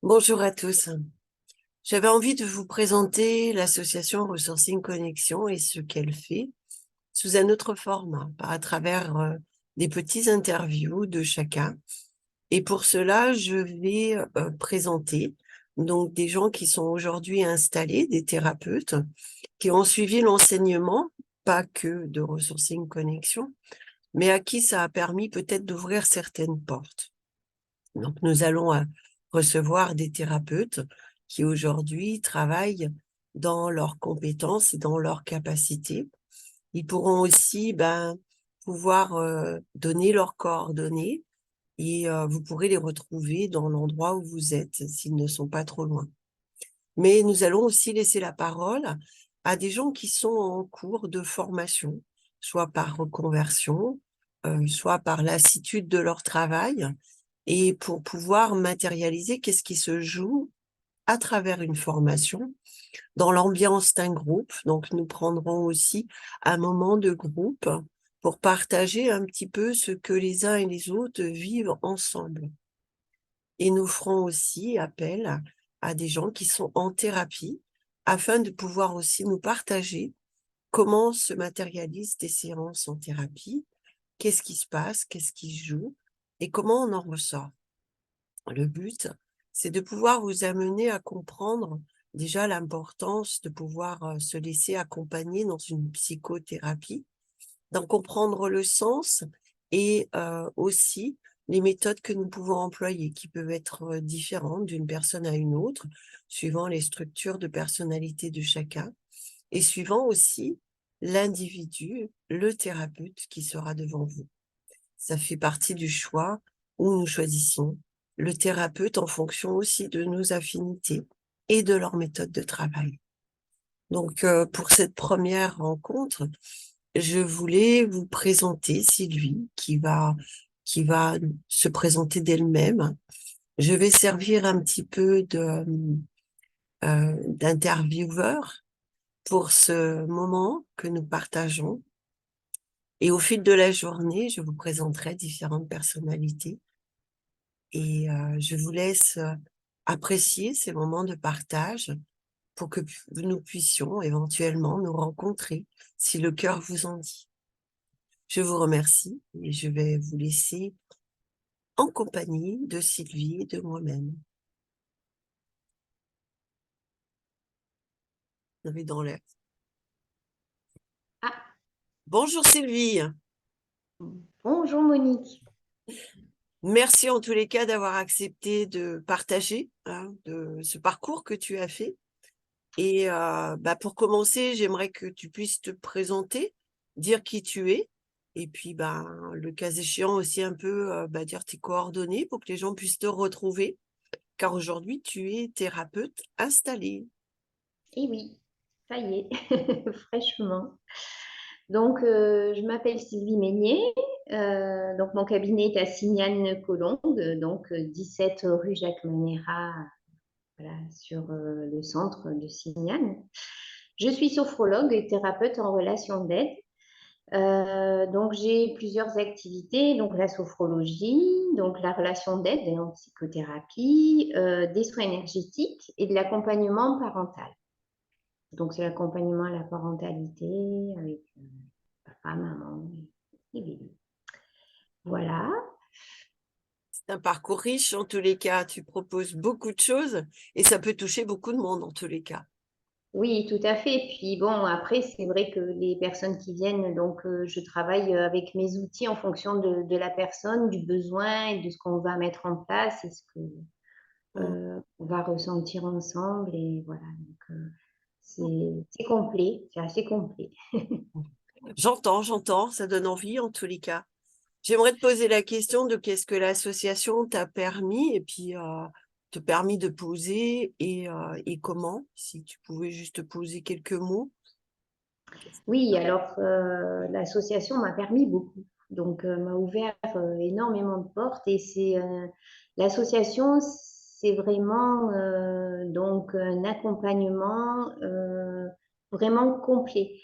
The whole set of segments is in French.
Bonjour à tous. J'avais envie de vous présenter l'association Resourcing Connexion et ce qu'elle fait sous un autre format, à travers des petits interviews de chacun. Et pour cela, je vais présenter donc des gens qui sont aujourd'hui installés, des thérapeutes, qui ont suivi l'enseignement, pas que de Resourcing Connexion, mais à qui ça a permis peut-être d'ouvrir certaines portes. Donc, nous allons recevoir des thérapeutes qui aujourd'hui travaillent dans leurs compétences et dans leurs capacités. Ils pourront aussi pouvoir donner leurs coordonnées et vous pourrez les retrouver dans l'endroit où vous êtes s'ils ne sont pas trop loin. Mais nous allons aussi laisser la parole à des gens qui sont en cours de formation, soit par reconversion, soit par lassitude de leur travail, et pour pouvoir matérialiser qu'est-ce qui se joue à travers une formation dans l'ambiance d'un groupe. Donc, nous prendrons aussi un moment de groupe pour partager un petit peu ce que les uns et les autres vivent ensemble. Et nous ferons aussi appel à des gens qui sont en thérapie afin de pouvoir aussi nous partager comment se matérialisent des séances en thérapie, qu'est-ce qui se passe, qu'est-ce qui se joue et comment on en ressort. Le but, c'est de pouvoir vous amener à comprendre déjà l'importance de pouvoir se laisser accompagner dans une psychothérapie, d'en comprendre le sens et aussi les méthodes que nous pouvons employer, qui peuvent être différentes d'une personne à une autre, suivant les structures de personnalité de chacun, et suivant aussi l'individu, le thérapeute qui sera devant vous. Ça fait partie du choix où nous choisissons le thérapeute en fonction aussi de nos affinités et de leur méthode de travail. Donc, pour cette première rencontre, je voulais vous présenter Sylvie qui va se présenter d'elle-même. Je vais servir un petit peu d'intervieweur pour ce moment que nous partageons. Et au fil de la journée, je vous présenterai différentes personnalités. Et je vous laisse apprécier ces moments de partage pour que nous puissions éventuellement nous rencontrer si le cœur vous en dit. Je vous remercie et je vais vous laisser en compagnie de Sylvie et de moi-même. Vous avez dans l'air. Ah, Bonjour Sylvie. bonjour Monique. Merci en tous les cas d'avoir accepté de partager de ce parcours que tu as fait. Et pour commencer, j'aimerais que tu puisses te présenter, dire qui tu es, et puis le cas échéant aussi un peu dire tes coordonnées pour que les gens puissent te retrouver, car aujourd'hui tu es thérapeute installée. Eh oui, ça y est, fraîchement. Donc, je m'appelle Sylvie Meignet. Donc, mon cabinet est à Signane-Colombe, donc 17 rue Jacques Manera, voilà, sur le centre de Signane. Je suis sophrologue et thérapeute en relation d'aide. Donc, j'ai plusieurs activités, donc la sophrologie, donc la relation d'aide et en psychothérapie, des soins énergétiques et de l'accompagnement parental. Donc, c'est l'accompagnement à la parentalité avec papa, maman et bébé. Voilà. C'est un parcours riche en tous les cas, tu proposes beaucoup de choses et ça peut toucher beaucoup de monde en tous les cas. Oui, tout à fait. Puis bon, après, c'est vrai que les personnes qui viennent, donc je travaille avec mes outils en fonction de la personne, du besoin et de ce qu'on va mettre en place et ce que Mm. on va ressentir ensemble. Et voilà, donc c'est complet, c'est assez complet. J'entends, ça donne envie en tous les cas. J'aimerais te poser la question de qu'est-ce que l'association t'a permis et puis te permis de poser et comment, si tu pouvais juste poser quelques mots. Oui, alors l'association m'a permis beaucoup, donc m'a ouvert énormément de portes et c'est l'association, c'est vraiment donc un accompagnement vraiment complet.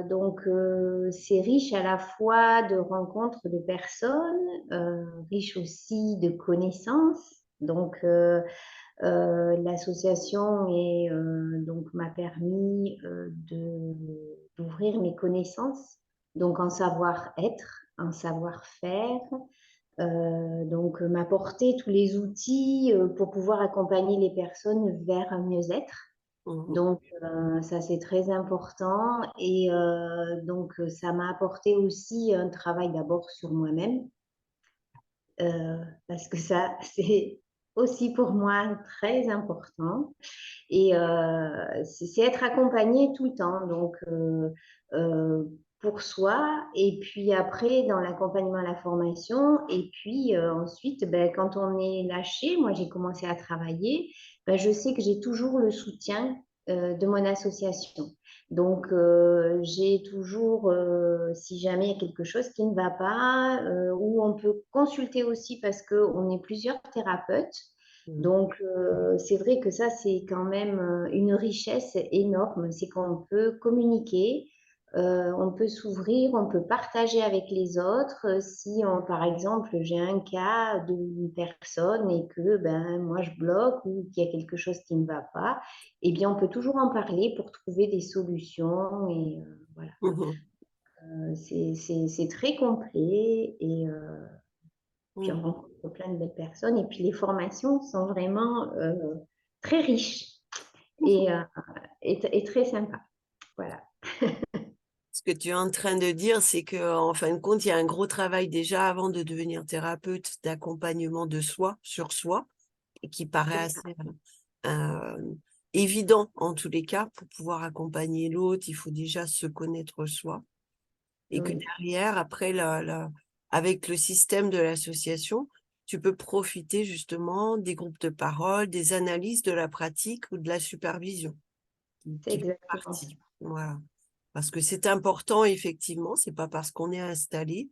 Donc c'est riche à la fois de rencontres de personnes, riche aussi de connaissances. Donc L'association donc m'a permis d'ouvrir mes connaissances, donc en savoir-être, en savoir-faire, donc m'apporter tous les outils pour pouvoir accompagner les personnes vers un mieux-être. Mhm. Donc ça c'est très important et donc ça m'a apporté aussi un travail d'abord sur moi-même parce que ça c'est aussi pour moi très important. Et c'est être accompagné tout le temps, donc pour soi, et puis après dans l'accompagnement à la formation, et puis ensuite, ben, quand on est lâché, moi j'ai commencé à travailler, ben, je sais que j'ai toujours le soutien de mon association. Donc j'ai toujours, si jamais il y a quelque chose qui ne va pas, ou on peut consulter aussi parce qu'on est plusieurs thérapeutes. Mhm. Donc, c'est vrai que ça, c'est quand même une richesse énorme. C'est qu'on peut communiquer, on peut s'ouvrir, on peut partager avec les autres. Si, par exemple, j'ai un cas d'une personne et que ben, moi, je bloque ou qu'il y a quelque chose qui ne va pas, eh bien, on peut toujours en parler pour trouver des solutions. Et voilà. Mhm. C'est très complet et puis on Mhm. rencontre plein de belles personnes. Et puis les formations sont vraiment très riches Mhm. et, et très sympas. Voilà. Ce que tu es en train de dire, c'est que, en fin de compte, il y a un gros travail déjà avant de devenir thérapeute d'accompagnement de soi, sur soi, et qui paraît C'est ça. assez euh, évident en tous les cas. Pour pouvoir accompagner l'autre, il faut déjà se connaître soi. Et que Oui, derrière, après, avec le système de l'association, tu peux profiter justement des groupes de parole, des analyses de la pratique ou de la supervision c'est qui fait exactement ça. partie. Voilà. Parce que c'est important, effectivement, c'est pas parce qu'on est installé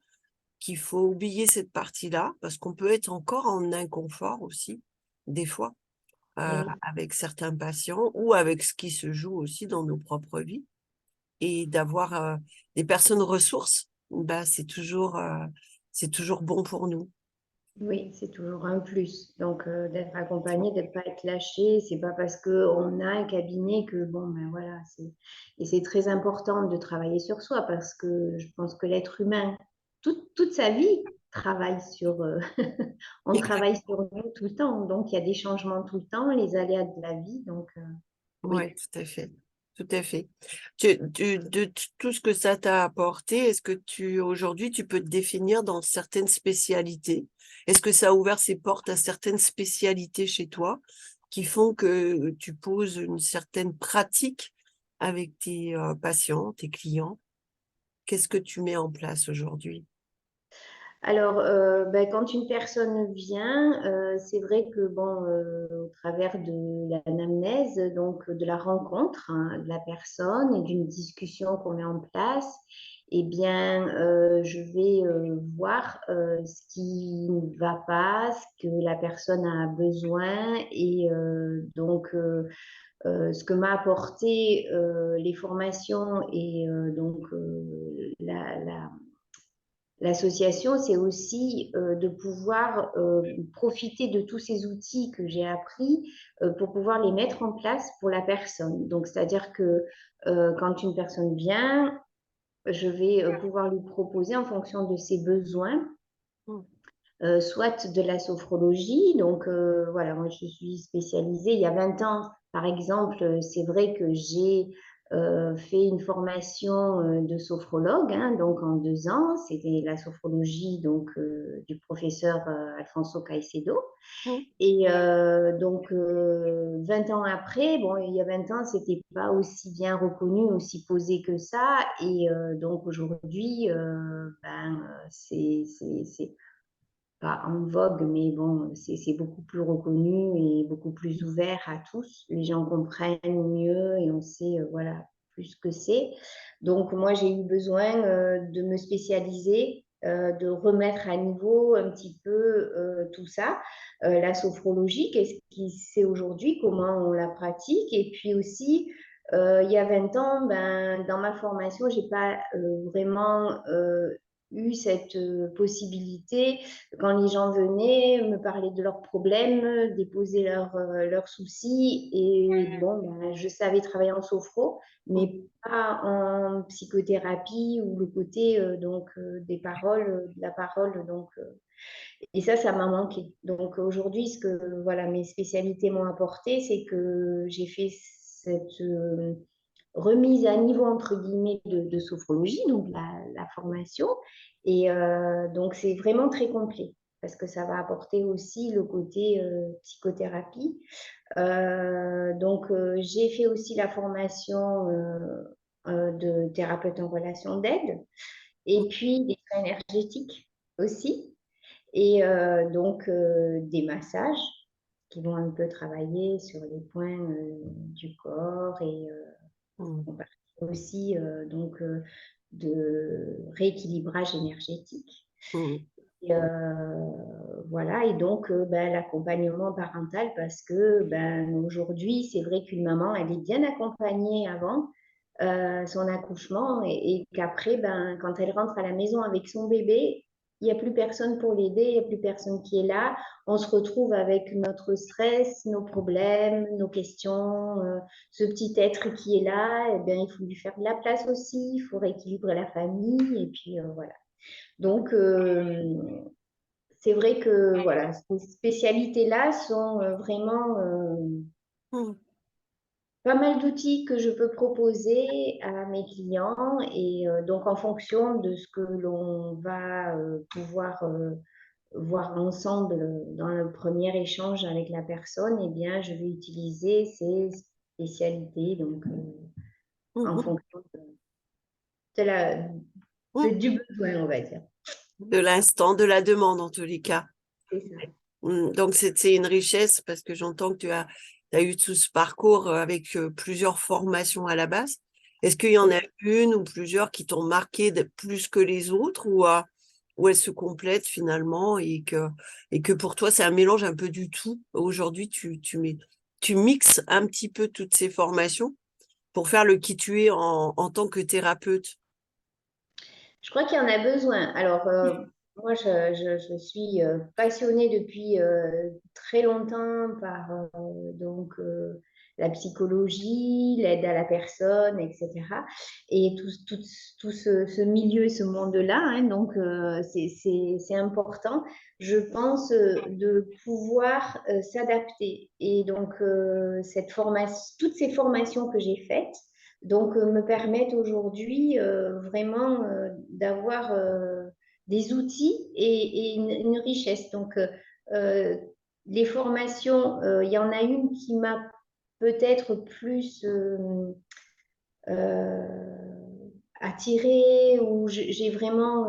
qu'il faut oublier cette partie-là, parce qu'on peut être encore en inconfort aussi, des fois, Et oui, avec certains patients ou avec ce qui se joue aussi dans nos propres vies. Et d'avoir des personnes ressources, bah, c'est toujours bon pour nous. oui, c'est toujours un plus. Donc, d'être accompagné, de ne pas être lâché, c'est pas parce qu'on a un cabinet que, bon, ben voilà. Et c'est très important de travailler sur soi parce que je pense que l'être humain, toute sa vie, travaille sur, on travaille Exact. sur nous tout le temps. Donc, il y a des changements tout le temps, les aléas de la vie. Donc, Oui, oui. tout à fait. Tout à fait. Tout ce que ça t'a apporté, est-ce que aujourd'hui, tu peux te définir dans certaines spécialités? Est-ce que ça a ouvert ses portes à certaines spécialités chez toi qui font que tu poses une certaine pratique avec tes patients, tes clients? Qu'est-ce que tu mets en place aujourd'hui? Alors, ben, quand une personne vient, c'est vrai que bon, au travers de l'anamnèse, donc de la rencontre hein, de la personne et d'une discussion qu'on met en place, eh bien, je vais voir ce qui ne va pas, ce que la personne a besoin et donc ce que m'a apporté les formations et donc l'association, c'est aussi de pouvoir profiter de tous ces outils que j'ai appris pour pouvoir les mettre en place pour la personne. Donc, c'est-à-dire que quand une personne vient, je vais pouvoir lui proposer en fonction de ses besoins Mm. soit de la sophrologie. Donc, voilà, moi, je suis spécialisée. Il y a 20 ans, par exemple, c'est vrai que j'ai fait une formation de sophrologue, hein, donc en 2 ans. C'était la sophrologie donc, du professeur Alfonso Caicedo. Mm. Et donc, 20 ans après, bon, il y a 20 ans, c'était pas aussi bien reconnu, aussi posé que ça. Et donc, aujourd'hui, ben, c'est pas en vogue, mais bon, c'est beaucoup plus reconnu et beaucoup plus ouvert à tous. Les gens comprennent mieux et on sait, voilà, plus ce que c'est. Donc, moi, j'ai eu besoin de me spécialiser, de remettre à niveau un petit peu tout ça. La sophrologie, qu'est-ce qui c'est aujourd'hui, comment on la pratique, et puis aussi, il y a 20 ans, ben, dans ma formation, j'ai pas vraiment eu cette possibilité, quand les gens venaient me parler de leurs problèmes, déposer leurs soucis, et bon, ben, je savais travailler en sophro, mais pas en psychothérapie ou le côté des paroles, de la parole, et ça m'a manqué. Donc aujourd'hui, ce que voilà, mes spécialités m'ont apporté, c'est que j'ai fait cette remise à niveau, entre guillemets, de sophrologie, donc la formation. Et donc c'est vraiment très complet, parce que ça va apporter aussi le côté psychothérapie. J'ai fait aussi la formation de thérapeute en relation d'aide, et puis des soins énergétiques aussi. Et des massages qui vont un peu travailler sur les points du corps, et on parle aussi de rééquilibrage énergétique. Et, voilà, et donc l'accompagnement parental, parce que aujourd'hui, c'est vrai qu'une maman, elle est bien accompagnée avant son accouchement, et qu'après, quand elle rentre à la maison avec son bébé, il n'y a plus personne pour l'aider, il n'y a plus personne qui est là. On se retrouve avec notre stress, nos problèmes, nos questions, ce petit être qui est là, eh bien, il faut lui faire de la place aussi, il faut rééquilibrer la famille, et puis voilà. Donc, c'est vrai que voilà, ces spécialités-là sont vraiment pas mal d'outils que je peux proposer à mes clients, et donc en fonction de ce que l'on va pouvoir voir ensemble dans le premier échange avec la personne, eh bien, je vais utiliser ces spécialités, donc en fonction de du besoin, on va dire. De l'instant, de la demande en tous les cas. C'est ça. Donc, c'est une richesse parce que j'entends que tu as eu tout ce parcours avec plusieurs formations à la base. Est-ce qu'il y en a une ou plusieurs qui t'ont marqué plus que les autres, ou elles se complètent finalement, et que pour toi, c'est un mélange un peu du tout? Aujourd'hui, tu mixes un petit peu toutes ces formations pour faire le qui tu es en tant que thérapeute. Je crois qu'il y en a besoin. Alors, moi, je suis passionnée depuis très longtemps par la psychologie, l'aide à la personne, etc. Et tout ce milieu, ce monde-là, hein, donc c'est important, je pense, de pouvoir s'adapter. Et donc, toutes ces formations que j'ai faites, donc me permettent aujourd'hui vraiment d'avoir des outils et une richesse. Donc, les formations, il y en a une qui m'a peut-être plus attirée, ou j'ai vraiment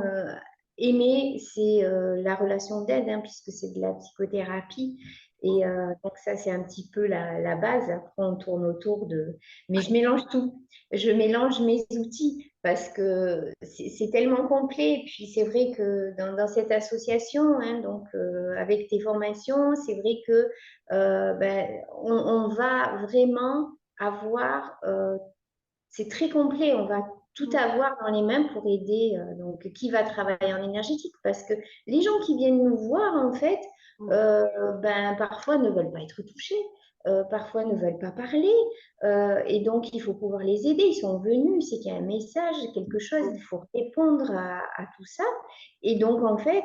aimé, c'est la relation d'aide, hein, puisque c'est de la psychothérapie. Et donc ça, c'est un petit peu la base. Après, on tourne autour de... Mais je mélange tout. Je mélange mes outils, parce que c'est tellement complet. Et puis, c'est vrai que dans cette association, hein, donc avec tes formations, c'est vrai que on va vraiment avoir... c'est très complet. On va tout avoir dans les mains pour aider. Donc, qui va travailler en énergétique? Parce que les gens qui viennent nous voir, en fait, parfois ne veulent pas être touchés, parfois ne veulent pas parler. Et donc, il faut pouvoir les aider. Ils sont venus, c'est qu'il y a un message, quelque chose, il faut répondre à tout ça. Et donc, en fait,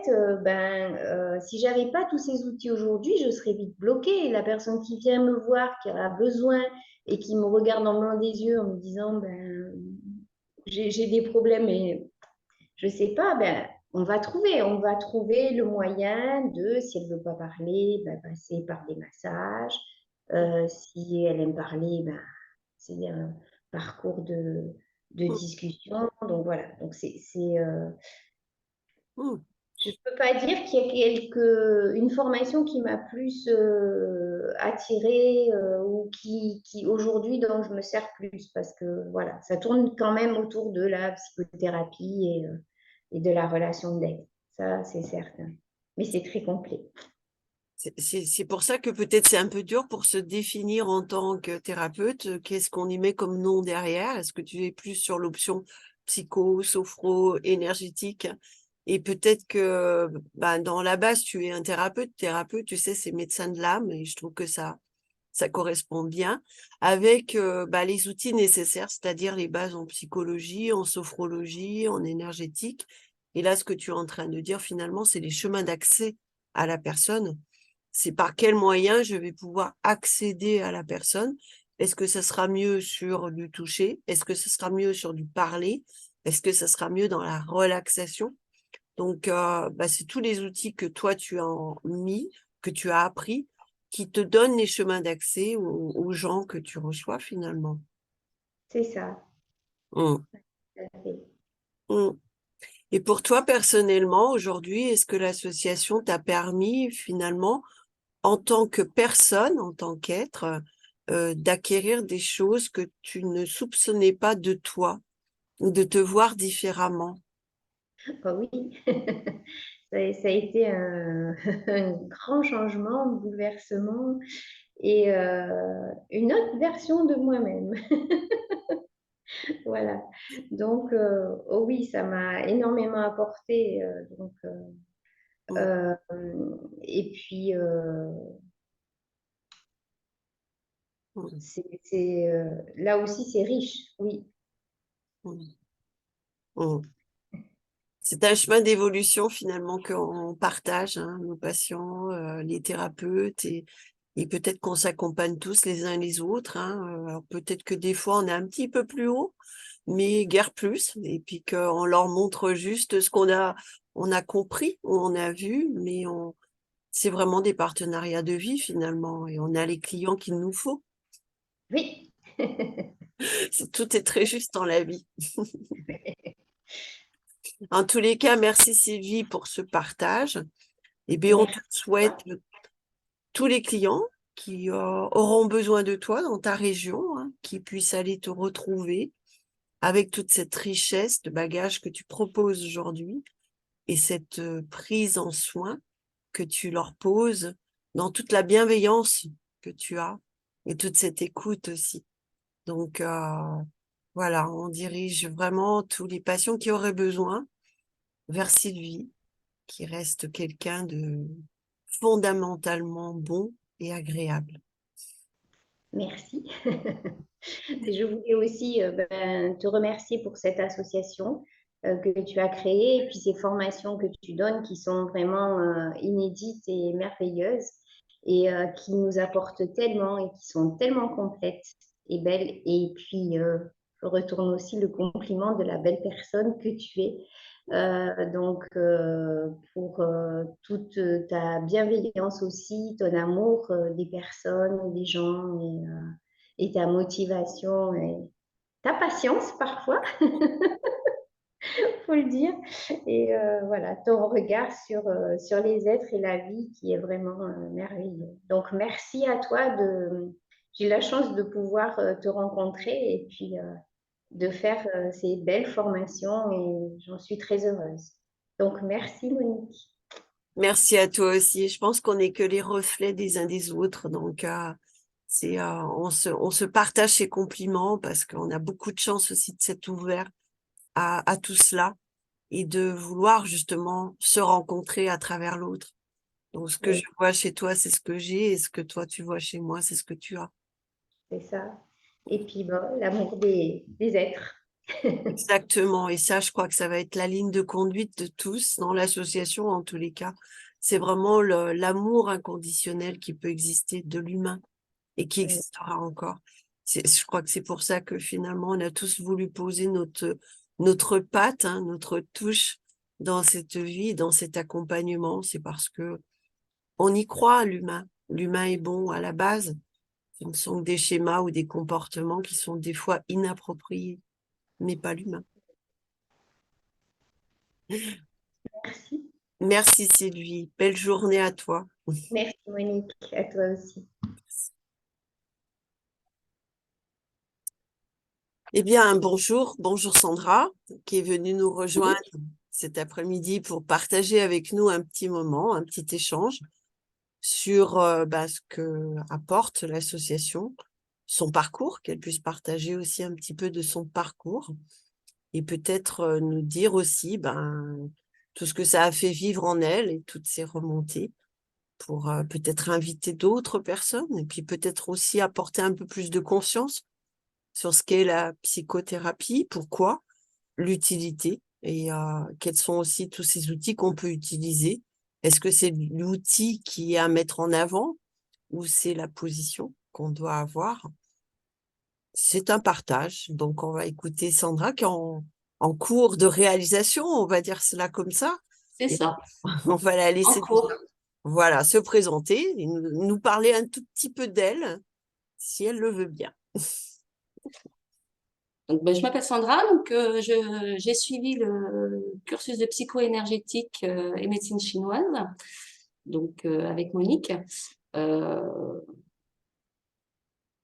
si j'avais pas tous ces outils aujourd'hui, je serais vite bloquée. Et la personne qui vient me voir, qui a besoin et qui me regarde en blanc des yeux en me disant j'ai des problèmes et je sais pas, on va trouver le moyen de, si elle veut pas parler, passer par des massages. Si elle aime parler, c'est un parcours de discussion. Donc voilà, donc je ne peux pas dire qu'il y a une formation qui m'a plus attirée, ou qui aujourd'hui dont je me sers plus, parce que voilà, ça tourne quand même autour de la psychothérapie et de la relation d'aide. Ça, c'est certain. Mais c'est très complet. C'est pour ça que peut-être c'est un peu dur pour se définir en tant que thérapeute. Qu'est-ce qu'on y met comme nom derrière? Est-ce que tu es plus sur l'option psycho, sophro, énergétique? Et peut-être que ben, dans la base, tu es un thérapeute, tu sais, c'est médecin de l'âme, et je trouve que ça correspond bien avec bah, les outils nécessaires, c'est-à-dire les bases en psychologie, en sophrologie, en énergétique. Et là, ce que tu es en train de dire, finalement, c'est les chemins d'accès à la personne. C'est par quel moyen je vais pouvoir accéder à la personne. Est-ce que ça sera mieux sur du toucher? Est-ce que ce sera mieux sur du parler? Est-ce que ça sera mieux dans la relaxation? Donc, bah, c'est tous les outils que toi, tu as mis, que tu as appris, qui te donnent les chemins d'accès aux gens que tu reçois finalement. C'est ça, Mm. tout à fait. Mm. Et pour toi, personnellement, aujourd'hui, est-ce que l'association t'a permis finalement, en tant que personne, en tant qu'être, d'acquérir des choses que tu ne soupçonnais pas de toi ou de te voir différemment? Ah oui, ça a été un, un grand changement, un bouleversement et une autre version de moi-même. Voilà. Donc, oh oui, ça m'a énormément apporté. Mm. Euh, et puis, Mm. là aussi, c'est riche, oui. Mm. Mm. C'est un chemin d'évolution finalement qu'on partage, hein, nos patients, les thérapeutes, et peut-être qu'on s'accompagne tous les uns les autres, hein. Alors peut-être que des fois on est un petit peu plus haut, mais guère plus, et puis qu'on leur montre juste ce on a compris, ou on a vu, mais c'est vraiment des partenariats de vie finalement, et on a les clients qu'il nous faut. Oui. Tout est très juste dans la vie. En tous les cas, merci Sylvie pour ce partage. Et bien, on te Merci. souhaite tous les clients qui auront besoin de toi dans ta région, hein, qui puissent aller te retrouver avec toute cette richesse de bagages que tu proposes aujourd'hui et cette prise en soin que tu leur poses dans toute la bienveillance que tu as et toute cette écoute aussi. Donc, voilà, on dirige vraiment tous les patients qui auraient besoin vers Sylvie, qui reste quelqu'un de fondamentalement bon et agréable. Merci. Et je voulais aussi te remercier pour cette association que tu as créée et puis ces formations que tu donnes qui sont vraiment inédites et merveilleuses et qui nous apportent tellement et qui sont tellement complètes et belles. Et puis, je retourne aussi le compliment de la belle personne que tu es. Pour toute ta bienveillance aussi, ton amour des personnes, des gens et ta motivation et ta patience parfois, faut le dire. Et voilà, ton regard sur les êtres et la vie qui est vraiment merveilleux. Donc, merci à toi j'ai eu la chance de pouvoir te rencontrer et puis de faire ces belles formations et j'en suis très heureuse. Donc, merci Monique. Merci à toi aussi. Je pense qu'on n'est que les reflets des uns des autres. Donc, on se partage ces compliments parce qu'on a beaucoup de chance aussi de s'être ouvert à tout cela et de vouloir justement se rencontrer à travers l'autre. Donc, ce que je Oui, vois chez toi, c'est ce que j'ai, et ce que toi, tu vois chez moi, c'est ce que tu as. c'est ça. Et puis, bon, l'amour des êtres. Exactement. Et ça, je crois que ça va être la ligne de conduite de tous dans l'association, en tous les cas. C'est vraiment l'amour inconditionnel qui peut exister de l'humain et qui Oui, existera encore. Je crois que c'est pour ça que finalement, on a tous voulu poser notre patte, hein, notre touche dans cette vie, dans cet accompagnement. C'est parce que on y croit, l'humain. L'humain est bon à la base. Ce ne sont que des schémas ou des comportements qui sont des fois inappropriés, mais pas l'humain. merci. Merci Sylvie. Belle journée à toi. Merci Monique, à toi aussi. Eh bien, bonjour Sandra, qui est venue nous rejoindre Oui, cet après-midi pour partager avec nous un petit moment, un petit échange sur bah, ce que apporte l'association, son parcours, qu'elle puisse partager aussi un petit peu de son parcours et peut-être nous dire aussi ben, tout ce que ça a fait vivre en elle et toutes ces remontées pour peut-être inviter d'autres personnes et puis peut-être aussi apporter un peu plus de conscience sur ce qu'est la psychothérapie, pourquoi, l'utilité et quels sont aussi tous ces outils qu'on peut utiliser. Est-ce que c'est l'outil qui est à mettre en avant ou c'est la position qu'on doit avoir? C'est un partage. Donc, on va écouter Sandra qui est en cours de réalisation, on va dire cela comme ça. C'est Et ça, on va la en laisser cours. voilà, se présenter et nous parler un tout petit peu d'elle, si elle le veut bien. Donc, ben, je m'appelle Sandra, donc j'ai suivi le cursus de psycho-énergétique et médecine chinoise, donc avec Monique.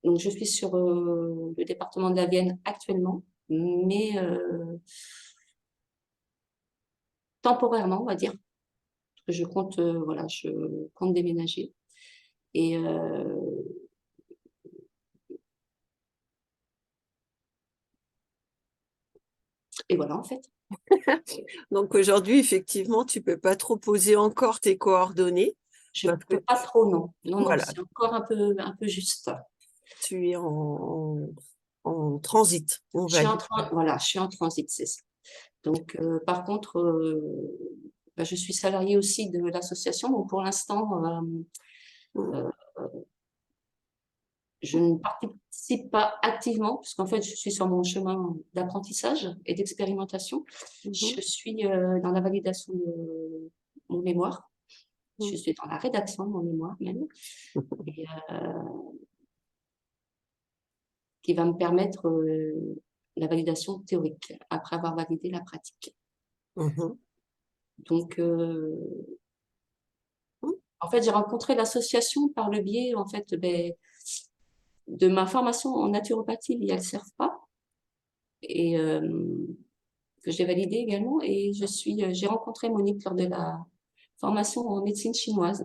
Donc, je suis sur le département de la Vienne actuellement, mais temporairement, on va dire. Parce que je compte, voilà, je compte déménager. Et, et voilà, en fait. Donc aujourd'hui, effectivement, tu peux pas trop poser encore tes coordonnées Je parce que peux pas trop, non. Non, non, voilà, c'est encore un peu juste. tu es en transit, on Je va suis en dire. voilà, je suis en transit, c'est ça. Donc, par contre, bah, je suis salariée aussi de l'association. Donc, pour l'instant, Mm, euh, je ne participe pas activement, puisqu'en fait, je suis sur mon chemin d'apprentissage et d'expérimentation. mhm, Je suis dans la validation de mon mémoire. Je mm, suis dans la rédaction de mon mémoire même, et, qui va me permettre la validation théorique après avoir validé la pratique. mhm, Donc, mm, en fait, j'ai rencontré l'association par le biais, en fait, ben, de ma formation en naturopathie via le CERFPA, et que j'ai validé également. Et j'ai rencontré Monique lors de la formation en médecine chinoise.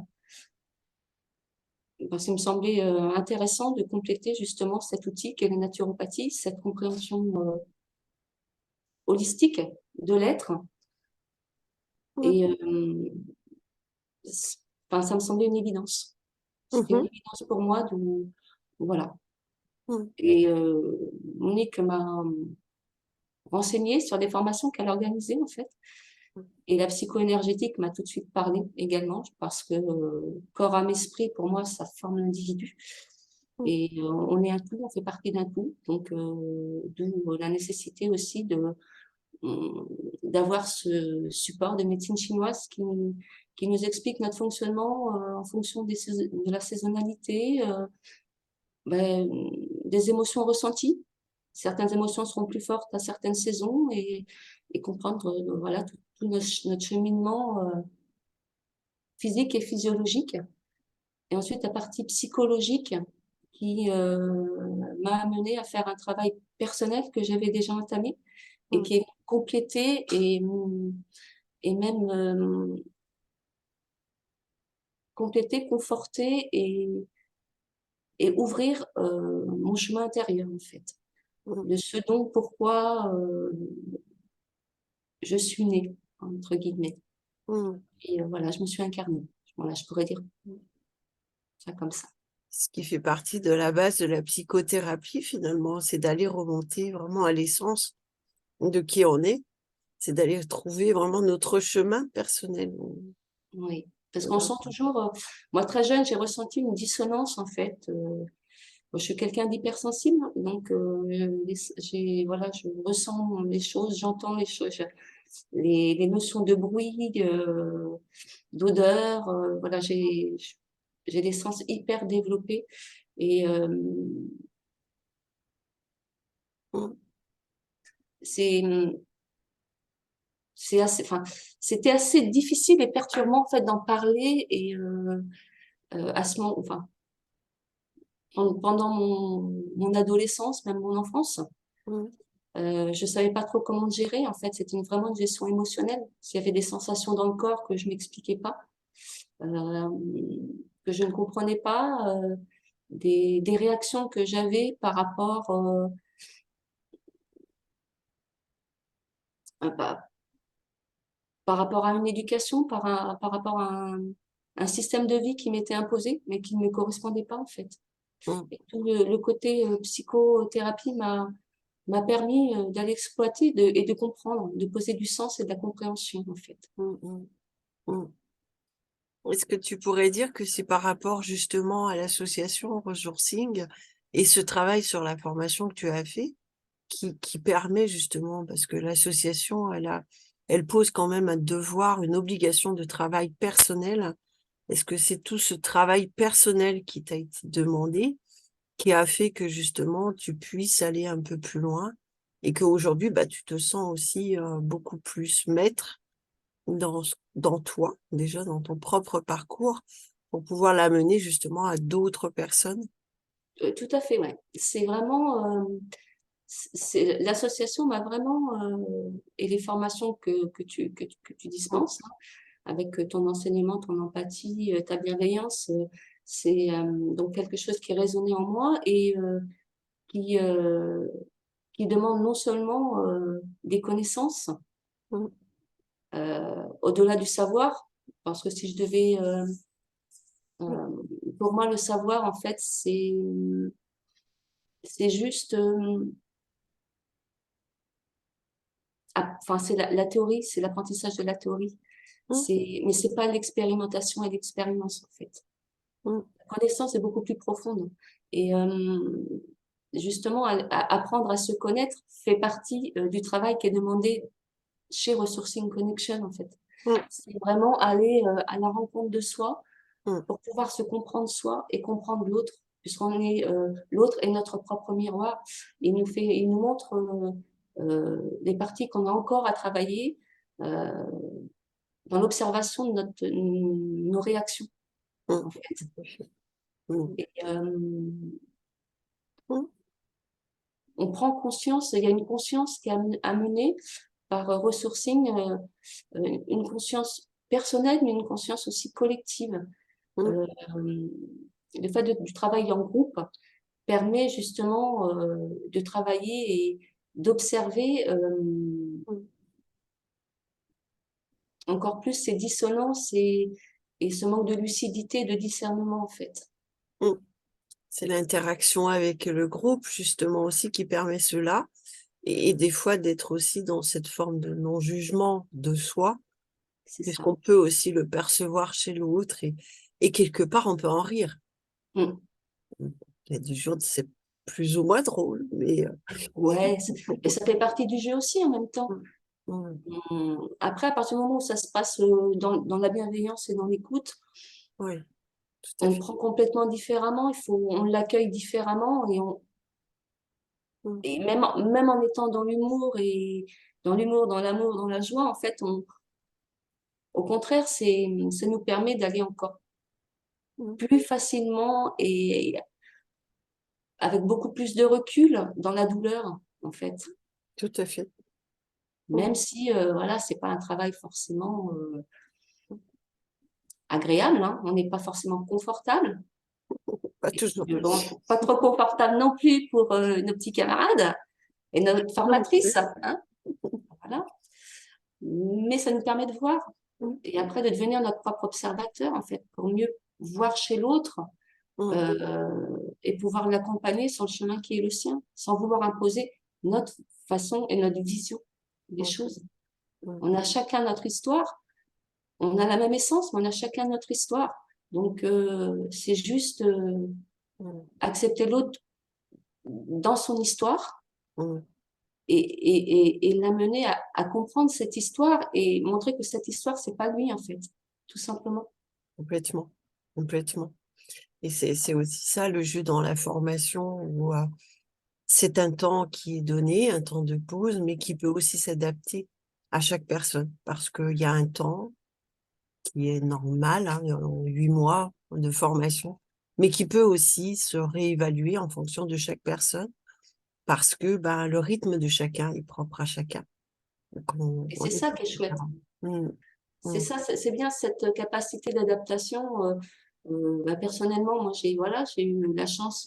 Parce qu'il me semblait intéressant de compléter justement cet outil qu'est la naturopathie, cette compréhension holistique de l'être. mm, Et enfin, ça me semblait une évidence. C'était une mhm, évidence pour moi de, voilà. mm, Et Monique m'a renseigné sur des formations qu'elle organisait en fait. Et la psycho-énergétique m'a tout de suite parlé également, parce que corps, âme, esprit, pour moi, ça forme l'individu. mm, Et on est un tout, on fait partie d'un tout. Donc, d'où la nécessité aussi d'avoir ce support de médecine chinoise qui nous explique notre fonctionnement en fonction de la saisonnalité, ben, des émotions ressenties. Certaines émotions seront plus fortes à certaines saisons, et comprendre voilà, tout notre cheminement physique et physiologique. Et ensuite, la partie psychologique qui m'a amené à faire un travail personnel que j'avais déjà entamé et mm, qui est complété et même complété, conforté et ouvrir mon chemin intérieur en fait, mm, de ce dont pourquoi je suis née, entre guillemets. mm. Et voilà, je me suis incarnée. Voilà, je pourrais dire ça comme ça. Ce qui fait partie de la base de la psychothérapie, finalement, c'est d'aller remonter vraiment à l'essence de qui on est, c'est d'aller trouver vraiment notre chemin personnel. Oui, parce qu'on sent toujours, moi très jeune, j'ai ressenti une dissonance en fait. Je suis quelqu'un d'hypersensible, donc voilà, je ressens les choses, j'entends les choses, les notions de bruit, d'odeur, voilà, j'ai des sens hyper développés, et Mm, c'est c'est assez, enfin, c'était assez difficile et perturbant en fait d'en parler, et à ce moment, enfin pendant mon adolescence, même mon enfance. mm, Je savais pas trop comment gérer. En fait, c'était vraiment une gestion émotionnelle. S'il y avait des sensations dans le corps que je m'expliquais pas, euh, que je ne comprenais pas, des réactions que j'avais par rapport, bah, par rapport à une éducation, par rapport à un système de vie qui m'était imposé, mais qui ne me correspondait pas en fait. Mm. Et tout le côté psychothérapie m'a permis d'aller exploiter et de comprendre, de poser du sens et de la compréhension en fait. Mm, mm, mm. Est-ce que tu pourrais dire que c'est par rapport justement à l'association Resourcing et ce travail sur la formation que tu as fait qui permet justement, parce que l'association, elle pose quand même un devoir, une obligation de travail personnel. Est-ce que c'est tout ce travail personnel qui t'a été demandé qui a fait que justement tu puisses aller un peu plus loin et qu'aujourd'hui, bah, tu te sens aussi beaucoup plus maître dans toi, déjà dans ton propre parcours, pour pouvoir l'amener justement à d'autres personnes? Tout à fait, ouais. C'est vraiment, l'association m'a vraiment, et les formations que tu Mm, dispenses, hein, avec ton enseignement, ton empathie, ta bienveillance, c'est donc quelque chose qui résonnait en moi et qui, euh, qui demande non seulement des connaissances, mm, au-delà du savoir, parce que si je devais, mm, pour moi, le savoir, en fait, c'est juste, enfin, c'est la théorie, c'est l'apprentissage de la théorie. mm, Mais c'est pas l'expérimentation et l'expérience, en fait. mm, La connaissance est beaucoup plus profonde. Et justement, apprendre à se connaître fait partie du travail qui est demandé chez Resourcing Connection, en fait. mm, C'est vraiment aller à la rencontre de soi mm. pour pouvoir se comprendre soi et comprendre l'autre, puisqu'on est l'autre est notre propre miroir. Il nous montre les parties qu'on a encore à travailler euh, dans l'observation de nos réactions, Mm. en fait. Mm. Et, Mm. on prend conscience, il y a une conscience qui est amenée par Resourcing, une conscience personnelle, mais une conscience aussi collective. Mm. Euh, le fait du travail en groupe permet justement de travailler et d'observer Mm. encore plus ces dissonances et ce manque de lucidité et de discernement en fait. Mm. C'est l'interaction avec le groupe, justement, aussi, qui permet cela. Et des fois, d'être aussi dans cette forme de non-jugement de soi, C'est ça. puisqu'on peut aussi le percevoir chez l'autre et quelque part, on peut en rire. Mm. Il y a des jours, c'est plus ou moins drôle, mais... Ouais, et ça fait partie du jeu aussi en même temps. Mm. Mm. Après, à partir du moment où ça se passe dans la bienveillance et dans l'écoute, Oui, tout à on le fait. prend complètement différemment, on l'accueille différemment Mm. et même en étant dans l'humour, dans l'amour, dans la joie, en fait, au contraire, ça nous permet d'aller encore Mm. plus facilement et avec beaucoup plus de recul dans la douleur, en fait. Tout à fait. Mm. Même si, voilà, c'est pas un travail forcément agréable, hein, on n'est pas forcément confortable. Pas Et toujours. puis, bon, pas trop confortable non plus pour nos petits camarades et notre Non formatrice, plus. hein, voilà. Mais ça nous permet de voir Mm. et après de devenir notre propre observateur, en fait, pour mieux voir chez l'autre Mm. et pouvoir l'accompagner sur le chemin qui est le sien, sans vouloir imposer notre façon et notre vision des Mm. choses. Mm. On a chacun notre histoire, on a la même essence, mais on a chacun notre histoire. Donc, c'est juste Mm. accepter l'autre dans son histoire Mm. et l'amener à comprendre cette histoire et montrer que cette histoire, c'est pas lui, en fait, tout simplement. Complètement. Complètement. Et c'est aussi ça le jeu dans la formation où c'est un temps qui est donné, un temps de pause, mais qui peut aussi s'adapter à chaque personne parce qu'il y a un temps qui est normal, hein, en 8 mois de formation, mais qui peut aussi se réévaluer en fonction de chaque personne parce que ben, le rythme de chacun est propre à chacun. Donc, Et on c'est est ça tous qui est chouette. différents. Mm. C'est Mm. ça, c'est bien cette capacité d'adaptation. Bah, personnellement, moi, j'ai eu la chance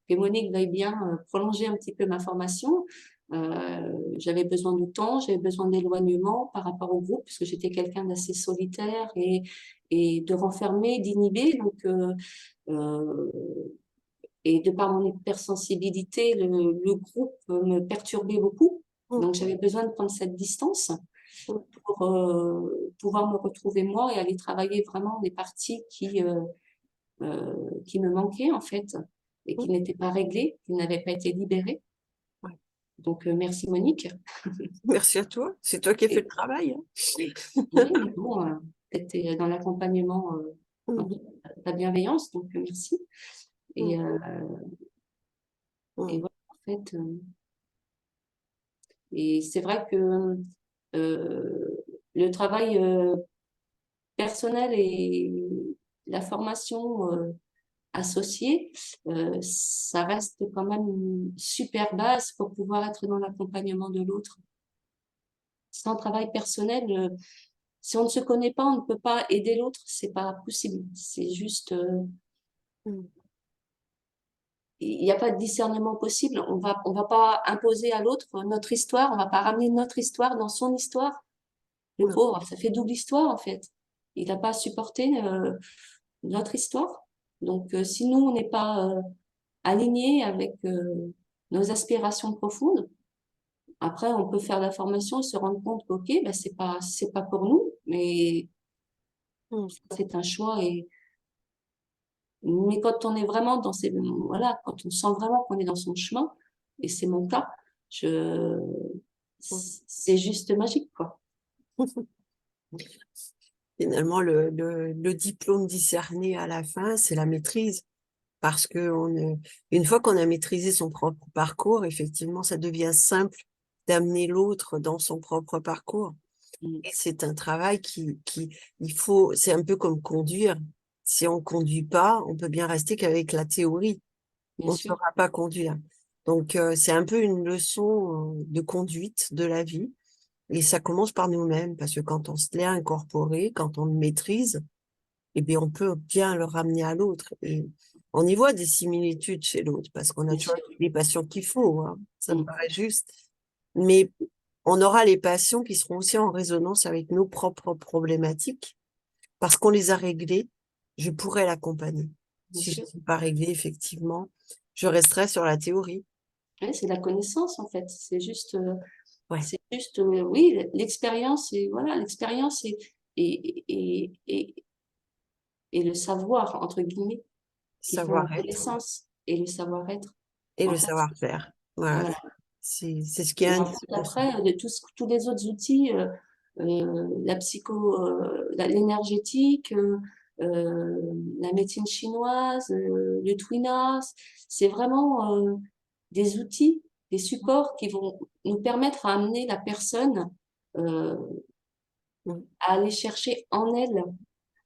que Monique veuille bien prolonger un petit peu ma formation. J'avais besoin de temps, j'avais besoin d'éloignement par rapport au groupe, puisque j'étais quelqu'un d'assez solitaire et de renfermer, d'inhiber. Donc, et de par mon hypersensibilité, le groupe me perturbait beaucoup. Donc, j'avais besoin de prendre cette distance pour pouvoir me retrouver moi et aller travailler vraiment les parties qui me manquaient, en fait, et qui n'étaient pas réglées, qui n'avaient pas été libérées. Ouais. Donc, merci Monique. Merci à toi. C'est toi qui as fait Et, le travail. Hein. oui, mais bon, tu étais dans l'accompagnement, Mm, la bienveillance, donc merci. Et, mm, et mm. voilà, en fait, et c'est vrai que le travail personnel et la formation associée, ça reste quand même une super base pour pouvoir être dans l'accompagnement de l'autre. Sans travail personnel, si on ne se connaît pas, on ne peut pas aider l'autre, c'est pas possible. C'est juste, Mm. il n'y a pas de discernement possible. On va pas imposer à l'autre notre histoire, on va pas ramener notre histoire dans son histoire. Le Non. pauvre, ça fait double histoire en fait. Il n'a pas supporté notre histoire. Donc, si nous, on n'est pas alignés avec nos aspirations profondes, après, on peut faire la formation et se rendre compte qu'ok, ben, c'est pas pour nous, mais Mm. c'est un choix. Mais quand on est vraiment dans voilà, quand on sent vraiment qu'on est dans son chemin, et c'est mon cas, je, Mm. c'est juste magique, quoi. Finalement, le diplôme discerné à la fin, c'est la maîtrise. Parce que une fois qu'on a maîtrisé son propre parcours, effectivement, ça devient simple d'amener l'autre dans son propre parcours. Mm. Et c'est un travail c'est un peu comme conduire. Si on conduit pas, on peut bien rester qu'avec la théorie. Bien On ne sûr. saura pas conduire. Donc, c'est un peu une leçon de conduite de la vie. Et ça commence par nous-mêmes, parce que quand on se l'est incorporé, quand on le maîtrise, eh bien, on peut bien le ramener à l'autre. Et on y voit des similitudes chez l'autre, parce qu'on a Bien toujours sûr. les passions qu'il faut, hein. Ça me Mm. paraît juste. Mais on aura les passions qui seront aussi en résonance avec nos propres problématiques, parce qu'on les a réglées. Je pourrais l'accompagner. Bien Si je ne sûr. suis pas réglée, effectivement, je resterai sur la théorie. Ouais, c'est la connaissance, en fait. Ouais, C'est juste, oui, l'expérience et voilà, l'expérience et, et, et, et le savoir, entre guillemets, qui font la savoir-être connaissance et le savoir-être. et En le fait, savoir-faire. Voilà. voilà. C'est ce qui est Et en fait, indispensable. après, de tous les autres outils, la l'énergétique, euh, la médecine chinoise, le Twinas, c'est vraiment des outils, des supports qui vont nous permettre à amener la personne euh, Mm, à aller chercher en elle,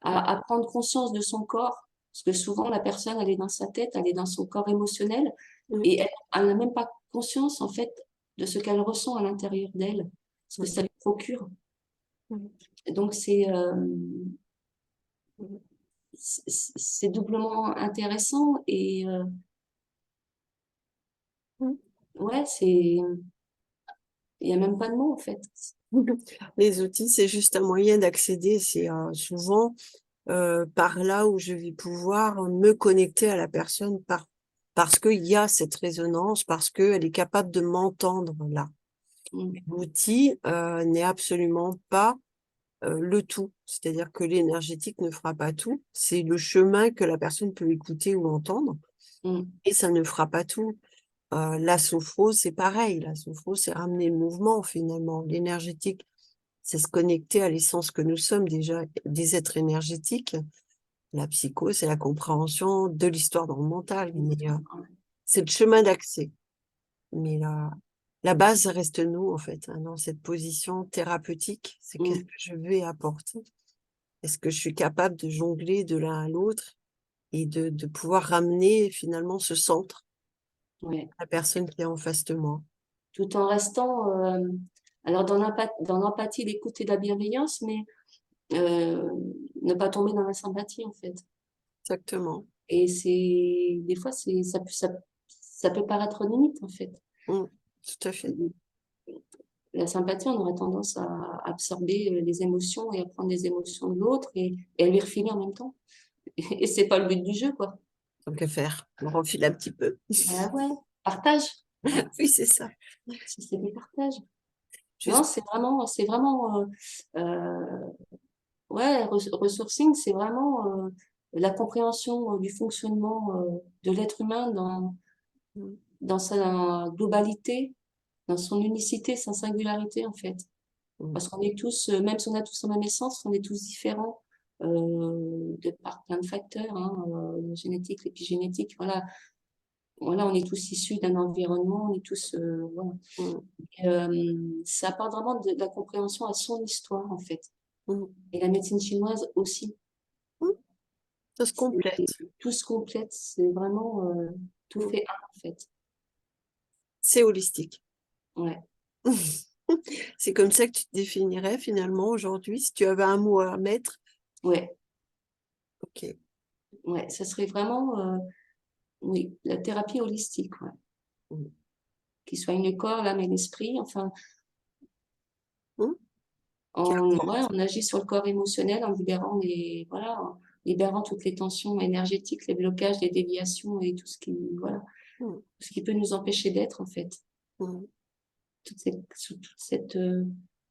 à prendre conscience de son corps. Parce que souvent, la personne, elle est dans sa tête, elle est dans son corps émotionnel, mm, et elle n'a même pas conscience, en fait, de ce qu'elle ressent à l'intérieur d'elle, ce que mm, ça lui procure. mm, Donc, mm, c'est doublement intéressant et mm. ouais, il n'y a même pas de mots, en fait. Les outils, c'est juste un moyen d'accéder. C'est souvent par là où je vais pouvoir me connecter à la personne parce qu'il y a cette résonance, parce qu'elle est capable de m'entendre là. Mm, L'outil n'est absolument pas le tout. C'est-à-dire que l'énergétique ne fera pas tout. C'est le chemin que la personne peut écouter ou entendre, mm, et ça ne fera pas tout. La sophrose, c'est pareil. La sophrose, c'est ramener le mouvement finalement. L'énergétique, c'est se connecter à l'essence que nous sommes déjà, des êtres énergétiques. La psycho, c'est la compréhension de l'histoire dans le mental, mais c'est le chemin d'accès. Mais la base reste nous, en fait, hein, dans cette position thérapeutique. C'est qu'est-ce mm, que je vais apporter? Est-ce que je suis capable de jongler de l'un à l'autre et de pouvoir ramener finalement ce centre ouais. à la personne qui est en face de moi? Tout en restant, alors dans l'empathie, l'écoute et la bienveillance, mais euh, ne pas tomber dans la sympathie, en fait. Exactement. Et des fois, ça peut paraître limite, en fait. Mm. tout à fait. La sympathie, on aurait tendance à absorber les émotions et à prendre les émotions de l'autre et à lui refiler en même temps. Et c'est pas le but du jeu, quoi. Donc, que faire? On refile un petit peu. Ah ouais, partage. Oui, c'est ça. C'est du partage. Juste, Non, c'est vraiment, ouais, resourcing, c'est vraiment la compréhension du fonctionnement de l'être humain dans sa globalité, dans son unicité, sa singularité, en fait. Parce qu'on est tous, même si on a tous la même essence, on est tous différents de par plein de facteurs, hein, la génétique, l'épigénétique, voilà. Voilà, on est tous issus d'un environnement, on est tous, voilà. mm, Ça apporte vraiment de la compréhension à son histoire, en fait. mm, Et la médecine chinoise aussi. mm, ça se complète. Tout se complète, c'est vraiment tout Mm. fait un, en fait. C'est holistique. Ouais. C'est comme ça que tu te définirais finalement aujourd'hui, si tu avais un mot à mettre. Ouais, Ok. ouais, ça serait vraiment, oui, la thérapie holistique, ouais. Mm. Qui soigne le corps, l'âme et l'esprit. Enfin, Mm. ouais, on agit sur le corps émotionnel en libérant voilà, en libérant toutes les tensions énergétiques, les blocages, les déviations et tout ce qui, voilà, Mm. tout ce qui peut nous empêcher d'être, en fait. Mm.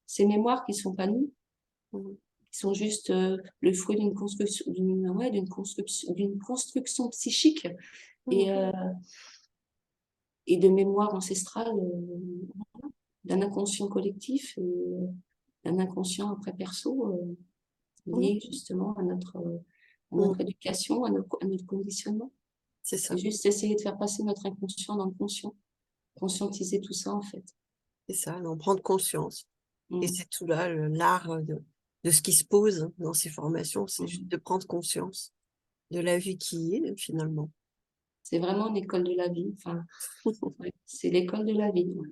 Ces mémoires qui sont pas nous, Mm. qui sont juste le fruit d'une construction, ouais, d'une construction psychique Mm. et, euh, et de mémoire ancestrale, d'un inconscient collectif, d'un inconscient après perso, Mm. lié justement à Mm. notre éducation, à notre conditionnement. C'est C'est ça, juste essayer de faire passer notre inconscient dans le conscient, conscientiser tout ça en fait. c'est ça, d'en prendre conscience. Et Mm. c'est tout là, l'art de ce qui se pose dans ces formations, c'est juste Mm. de prendre conscience de la vie qui est finalement. C'est vraiment une école de la vie. Enfin, ouais, c'est l'école de la vie. Ouais.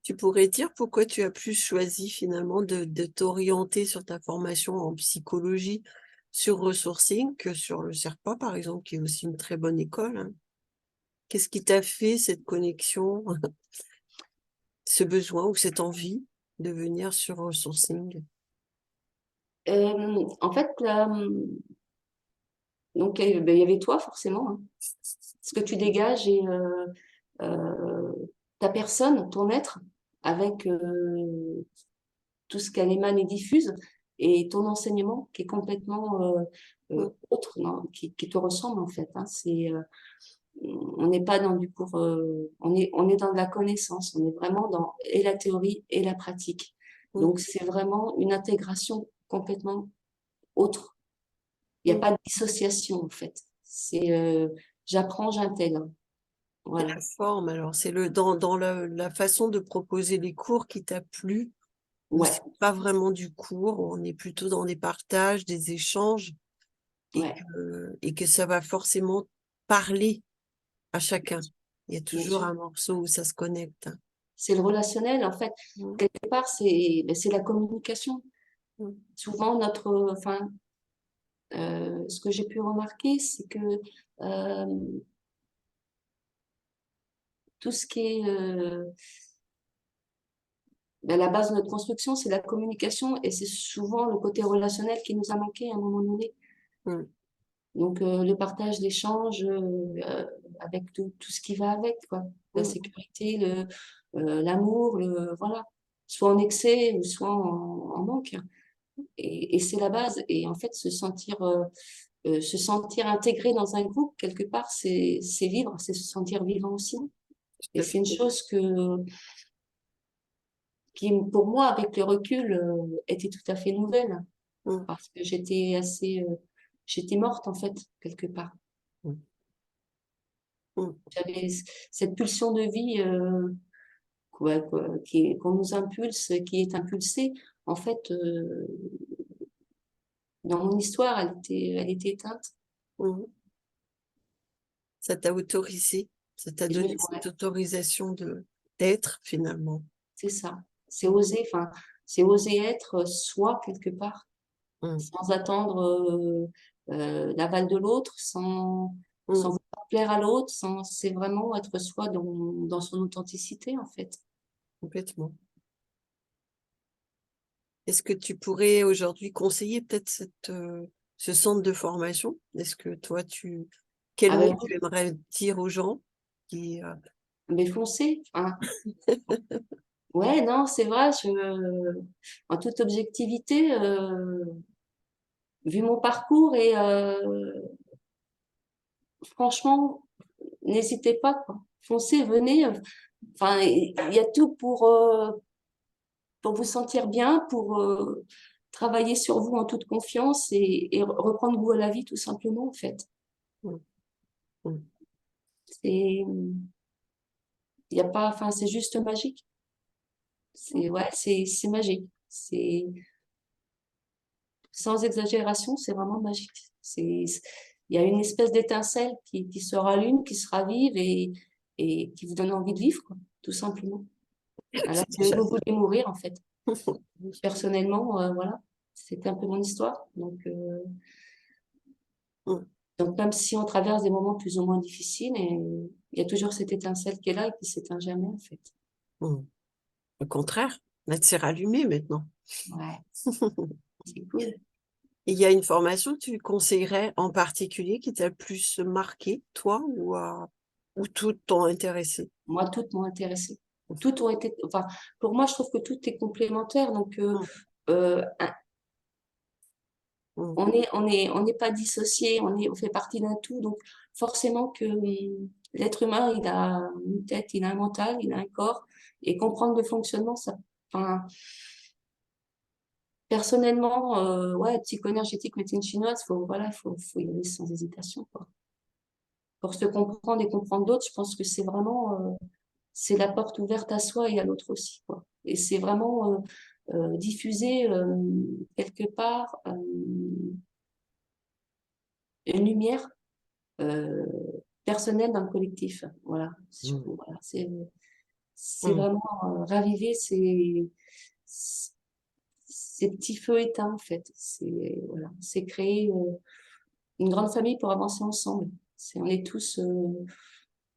Tu pourrais dire pourquoi tu as plus choisi finalement de t'orienter sur ta formation en psychologie sur resourcing que sur le CERPA, par exemple, qui est aussi une très bonne école, hein. Qu'est-ce qui t'a fait cette connexion, ce besoin ou cette envie de venir sur resourcing? En fait, donc ben, il y avait toi forcément, hein. Ce que tu dégages et euh, ta personne, ton être, avec tout ce qu'elle émane et diffuse, et ton enseignement qui est complètement Mm, autre, non, qui te ressemble en fait. Hein. On n'est pas dans du cours, on est dans de la connaissance, on est vraiment dans et la théorie et la pratique. mm, Donc c'est vraiment une intégration complètement autre. Il n'y a mm. pas de dissociation en fait. C'est j'apprends, j'intègre. C'est Voilà. la forme, alors c'est dans la façon de proposer les cours qui t'a plu, ou Ouais, c'est pas vraiment du cours, on est plutôt dans des partages, des échanges, ouais, et que ça va forcément parler à chacun. Il y a bien toujours sûr. un morceau où ça se connecte. C'est le relationnel en fait. Mm, Quelque part, c'est la communication. mm, Souvent, enfin, ce que j'ai pu remarquer, c'est que euh, tout ce qui est ben, la base de notre construction, c'est la communication et c'est souvent le côté relationnel qui nous a manqué à un moment donné. mm, Donc, le partage, l'échange avec tout ce qui va avec, quoi. La mm, sécurité, l'amour, voilà. Soit en excès ou soit en manque. Et c'est la base. Et en fait, se sentir intégré dans un groupe, quelque part, c'est vivre, c'est se sentir vivant aussi. tout Et à c'est une fait. chose qui, pour moi, avec le recul, était tout à fait nouvelle. Mm, Parce que j'étais morte, en fait, quelque part. mm, mm, J'avais cette pulsion de vie qu'on nous impulse, qui est impulsée. En fait, dans mon histoire, elle était éteinte. mm. Ça t'a autorisé, ça t'a Et donné ouais, cette autorisation d'être finalement. c'est ça. C'est Mm, oser, enfin, c'est oser être soi quelque part, mm, sans attendre l'aval de l'autre, sans mm. vouloir plaire à l'autre, c'est vraiment être soi dans son authenticité, en fait. Complètement. Est-ce que tu pourrais aujourd'hui conseiller peut-être ce centre de formation? Est-ce que toi, quel Ah mot ben, tu aimerais dire aux gens qui, mais foncez, hein. Ouais, non, c'est vrai, en toute objectivité, vu mon parcours et franchement, n'hésitez pas, quoi. Foncez, venez. Enfin, il y a tout pour vous sentir bien, pour travailler sur vous en toute confiance et reprendre goût à la vie, tout simplement, en fait. Mm, mm, C'est, il y a pas, enfin, c'est juste magique. Ouais, c'est magique. C'est, sans exagération, c'est vraiment magique. Il y a une espèce d'étincelle qui se rallume, qui se ravive et qui vous donne envie de vivre, quoi, tout simplement. Alors c'est que déjà vous ça. voulez mourir, en fait. Personnellement, voilà, c'était un peu mon histoire. Mm, Donc, même si on traverse des moments plus ou moins difficiles, il y a toujours cette étincelle qui est là et qui s'éteint jamais, en fait. mm. Au contraire, là, c'est rallumé maintenant. Ouais, c'est cool. Il y a une formation que tu conseillerais en particulier qui t'a le plus marqué, toi, ou toutes t'ont intéressé? Moi, toutes m'ont intéressée. Toutes ont été, enfin, pour moi, je trouve que tout est complémentaire. Donc, Mm, euh, mm, on n'est pas dissocié, on fait partie d'un tout. Donc, forcément que l'être humain, il a une tête, il a un mental, il a un corps, et comprendre le fonctionnement, ça, enfin, personnellement, ouais, psycho-énergétique, médecine chinoise, voilà, faut y aller sans hésitation, quoi. Pour se comprendre et comprendre d'autres, je pense que c'est vraiment, c'est la porte ouverte à soi et à l'autre aussi, quoi. Et c'est vraiment diffuser quelque part une lumière euh, personnelle dans le collectif. Voilà, mm, voilà, c'est mm, vraiment raviver ces petits feux éteints en fait. C'est voilà, c'est créer une grande famille pour avancer ensemble. On est tous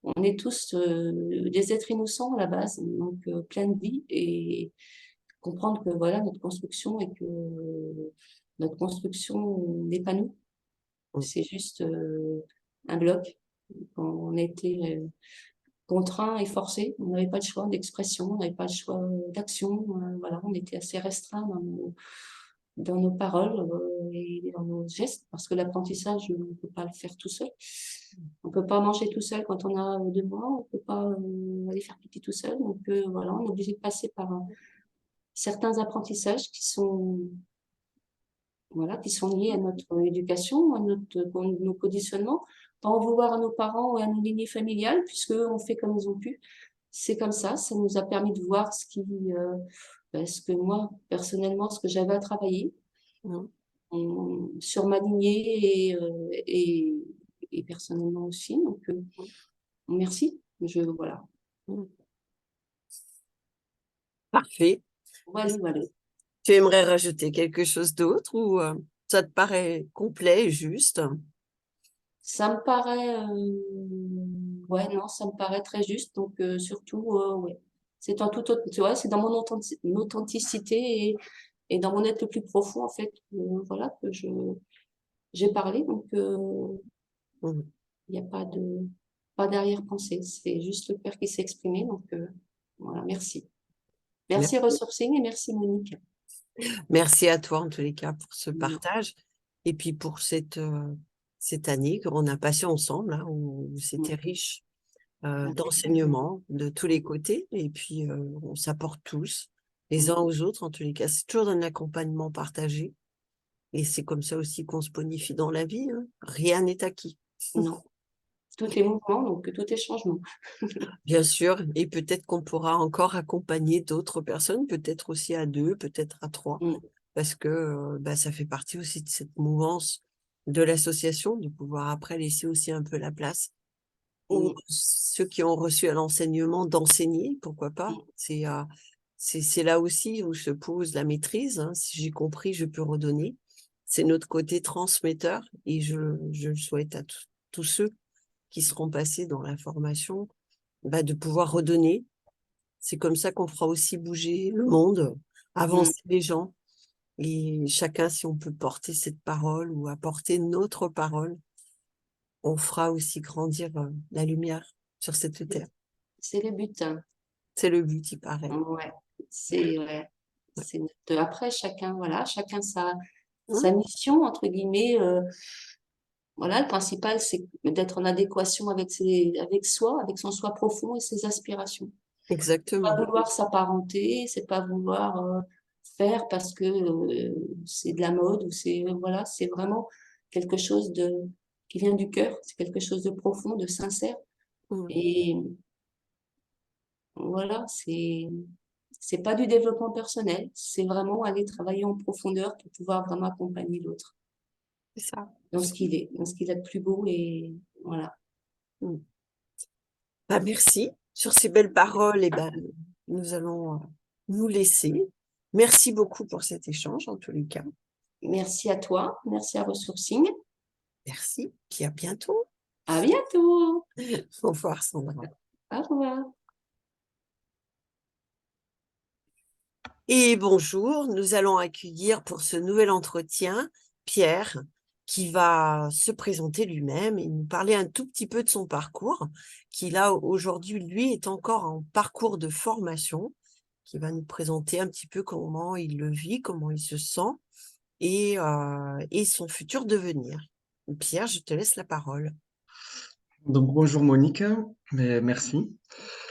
des êtres innocents à la base, donc plein de vie et comprendre que voilà notre construction et que notre construction n'est pas nous, mm, c'est juste un bloc. On était contraints et forcés, on n'avait pas le choix d'expression, on n'avait pas le choix d'action, voilà, on était assez restreints dans nos paroles et dans nos gestes parce que l'apprentissage, on ne peut pas le faire tout seul. On peut pas manger tout seul quand on a 2 mois, on peut pas aller faire pipi tout seul. Donc voilà, on est obligé de passer par certains apprentissages qui sont voilà, qui sont liés à notre éducation, nos conditionnements, pas en vouloir à nos parents et à nos lignées familiales, puisque eux ont fait comme ils ont pu. C'est comme ça nous a permis de voir ce que moi, personnellement, ce que j'avais à travailler mm, sur ma lignée et personnellement aussi. Donc, merci. Voilà. mm. Parfait. Voilà, voilà. Tu aimerais rajouter quelque chose d'autre ou ça te paraît complet et juste? Ça me paraît, ouais, non, ça me paraît très juste. Donc, surtout, ouais, c'est en toute autre, tu vois, c'est dans mon authenticité et dans mon être le plus profond, en fait, voilà, que j'ai parlé. Donc, Mm. il n'y a pas d'arrière-pensée. C'est juste le cœur qui s'est exprimé. Donc, voilà, merci. Merci Merci. Resourcing et merci Monique. Merci à toi en tous les cas pour ce partage et puis pour cette année qu'on a passée ensemble, hein, où c'était riche d'enseignements de tous les côtés et puis on s'apporte tous les uns aux autres en tous les cas. C'est toujours un accompagnement partagé et c'est comme ça aussi qu'on se bonifie dans la vie, hein. Rien n'est acquis. Non, tout est mouvement, donc tout est changement. Bien sûr, et peut-être qu'on pourra encore accompagner d'autres personnes, peut-être aussi à 2, peut-être à 3, Mm, parce que bah, ça fait partie aussi de cette mouvance de l'association, de pouvoir après laisser aussi un peu la place aux mm, ceux qui ont reçu à l'enseignement d'enseigner, pourquoi pas. mm, C'est là aussi où se pose la maîtrise, hein. Si j'ai compris, je peux redonner. C'est notre côté transmetteur et je le souhaite à tous ceux qui seront passés dans la formation, de pouvoir redonner. C'est comme ça qu'on fera aussi bouger le monde, Mm. avancer les gens. Et chacun, si on peut porter cette parole ou apporter notre parole, on fera aussi grandir la lumière sur cette terre. C'est le but, hein. C'est le but, il paraît. Ouais, c'est ouais. Ouais. Après, chacun, voilà, chacun sa Hein. mission, entre guillemets. Voilà, le principal, c'est d'être en adéquation avec avec soi, avec son soi profond et ses aspirations. Pas Exactement. vouloir s'apparenter, c'est pas vouloir faire parce que c'est de la mode ou voilà, c'est vraiment quelque chose qui vient du cœur, c'est quelque chose de profond, de sincère. Mm. Et voilà, c'est pas du développement personnel, c'est vraiment aller travailler en profondeur pour pouvoir vraiment accompagner l'autre C'est ça. dans ce qu'il est, dans ce qu'il a de plus beau et voilà. Mm. Merci. Sur ces belles paroles, nous allons nous laisser. Merci beaucoup pour cet échange, en tous les cas. Merci à toi, merci à Resourcing. Merci. Puis à bientôt. À bientôt. Au revoir, Sandra. Au revoir. Et bonjour, nous allons accueillir pour ce nouvel entretien Pierre qui va se présenter lui-même et nous parler un tout petit peu de son parcours, qui là aujourd'hui, lui, est encore en parcours de formation, qui va nous présenter un petit peu comment il le vit, comment il se sent et son futur devenir. Pierre, je te laisse la parole. Donc bonjour Monique, mais merci.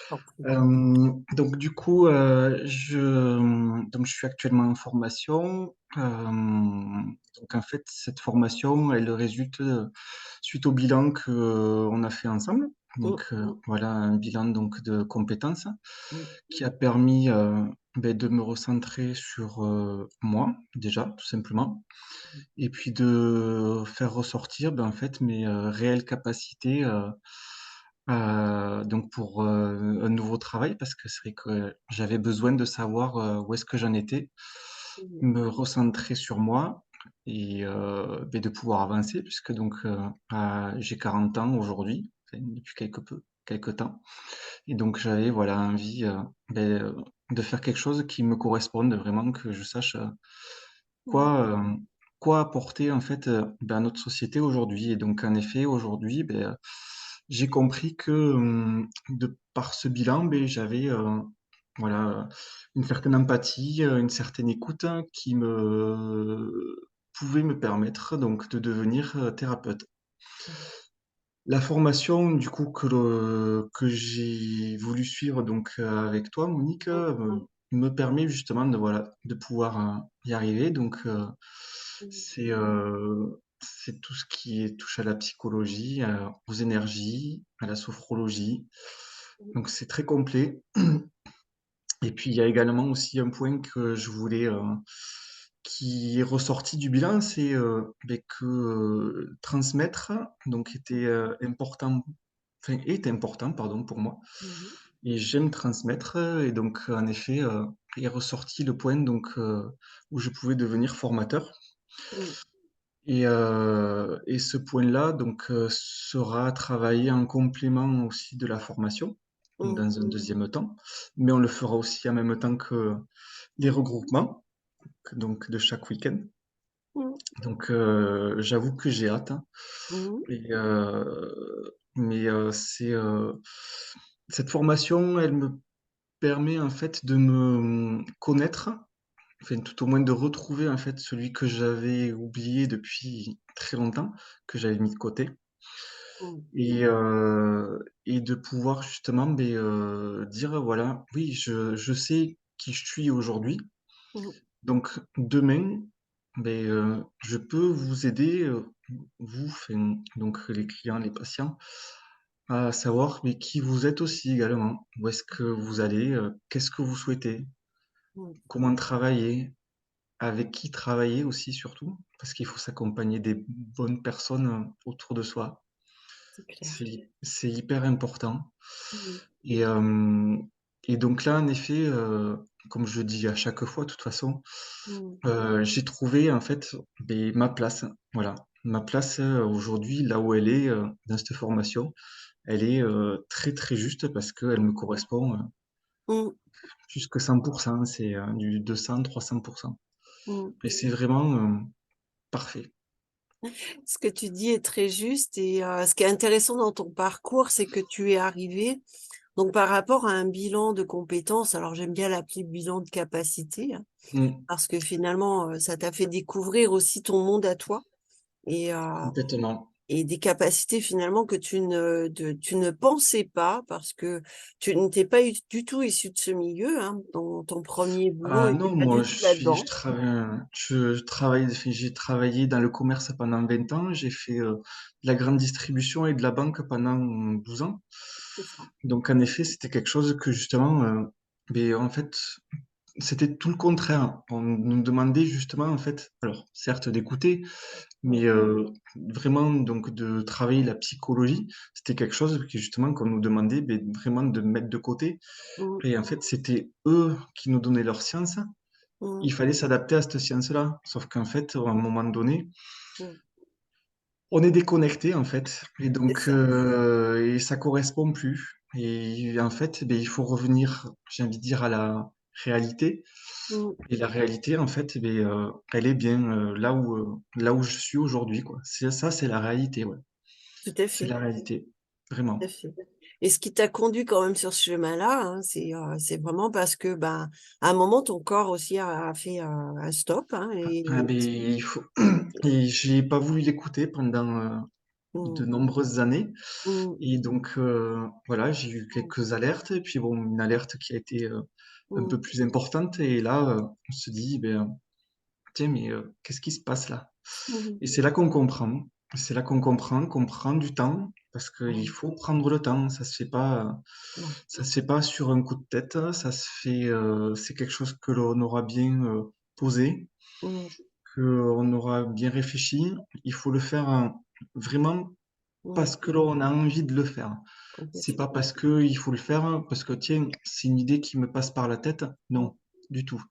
T'en prie. Donc du coup, je suis actuellement en formation. Donc en fait, cette formation, elle résulte suite au bilan que on a fait ensemble. Mm, Donc voilà un bilan donc de compétences mm, qui a permis de me recentrer sur moi déjà tout simplement, et puis de faire ressortir en fait mes réelles capacités. Donc pour un nouveau travail, parce que c'est vrai que j'avais besoin de savoir où est-ce que j'en étais, mm, me recentrer sur moi et de pouvoir avancer, puisque donc j'ai 40 ans aujourd'hui, enfin, depuis quelque temps, et donc j'avais voilà envie de faire quelque chose qui me corresponde vraiment, que je sache mm, quoi quoi apporter en fait à notre société aujourd'hui. Et donc en effet aujourd'hui, j'ai compris que de par ce bilan, j'avais voilà une certaine empathie, une certaine écoute, hein, qui me pouvait me permettre donc de devenir thérapeute. La formation du coup que j'ai voulu suivre donc avec toi Monique, mm, mm, me permet justement de voilà de pouvoir y arriver. Donc mm, c'est tout ce qui est touche à la psychologie, aux énergies, à la sophrologie. Donc c'est très complet. Et puis il y a également aussi un point que je voulais qui est ressorti du bilan, c'est que transmettre donc était important, enfin est important pardon pour moi. mm, Et j'aime transmettre, et donc en effet est ressorti le point donc où je pouvais devenir formateur. mm, Et ce point-là donc sera travaillé en complément aussi de la formation, donc mm, dans un deuxième temps, mais on le fera aussi en même temps que les regroupements donc de chaque week-end. mm, Donc j'avoue que j'ai hâte, hein. mm, Et mais cette formation, elle me permet en fait de me connaître, enfin tout au moins de retrouver en fait celui que j'avais oublié depuis très longtemps, que j'avais mis de côté, mm, et de pouvoir justement dire voilà, oui, je sais qui je suis aujourd'hui, mm, donc demain, je peux vous aider, vous, enfin, donc les clients, les patients, à savoir qui vous êtes aussi également. Où est-ce que vous allez, qu'est-ce que vous souhaitez, mm. comment travailler, avec qui travailler aussi surtout, parce qu'il faut s'accompagner des bonnes personnes autour de soi. C'est clair. C'est hyper important. Mm, Et, euh, et donc là, en effet, comme je dis à chaque fois, de toute façon, mm, j'ai trouvé en fait ma place. Voilà. ma place aujourd'hui, là où elle est dans cette formation, elle est très très juste parce qu'elle me correspond Mm, jusque 100%, c'est du 200-300%. mm. Et c'est vraiment parfait. Ce que tu dis est très juste et ce qui est intéressant dans ton parcours, c'est que tu es arrivé donc par rapport à un bilan de compétences. Alors j'aime bien l'appeler bilan de capacité, hein, Mm, parce que finalement ça t'a fait découvrir aussi ton monde à toi et complètement. et des capacités finalement que tu ne pensais pas parce que tu n'étais pas du tout issu de ce milieu, hein. Ton premier boulot Ah était non, pas moi du tout là-dedans. j'ai travaillé dans le commerce pendant 20 ans, j'ai fait de la grande distribution et de la banque pendant 12 ans. C'est ça. Donc en effet, c'était quelque chose que justement, mais en fait, c'était tout le contraire. On nous demandait justement, en fait, alors certes d'écouter, Mm, mais vraiment donc de travailler la psychologie, c'était quelque chose que justement qu'on nous demandait vraiment de mettre de côté. mm, Et en fait, c'était eux qui nous donnaient leur science. mm. Il fallait s'adapter à cette science-là. Sauf qu'en fait, à un moment donné, Mm. on est déconnecté en fait. Et C'est donc, ça. et ça correspond plus. Et en fait, il faut revenir, j'ai envie de dire, à la réalité. Mm. Et la réalité, en fait, elle est bien là où je suis aujourd'hui, quoi. C'est ça, c'est la réalité, ouais. Tout à C'est fait. la réalité, Tout à vraiment. fait. Et ce qui t'a conduit quand même sur ce chemin-là, hein, c'est vraiment parce que, ben, à un moment, ton corps aussi a fait un stop, hein, Ah, et mais il faut. Et j'ai pas voulu l'écouter pendant de mm, nombreuses années. mm, Et donc, voilà, j'ai eu quelques alertes. Et puis, bon, une alerte qui a été un mm, peu plus importante. Et là, on se dit, tiens, mais qu'est-ce qui se passe là? mm, Et c'est là qu'on comprend. C'est là qu'on prend du temps. Parce qu'il ouais, faut prendre le temps. non, Ça se fait pas sur un coup de tête. Ça se fait, c'est quelque chose que l'on aura bien posé, mm, qu'on aura bien réfléchi. Il faut le faire vraiment mm, parce que l'on a envie de le faire. C'est complètement. pas parce que il faut le faire, parce que tiens, c'est une idée qui me passe par la tête. Mm, Non, du tout.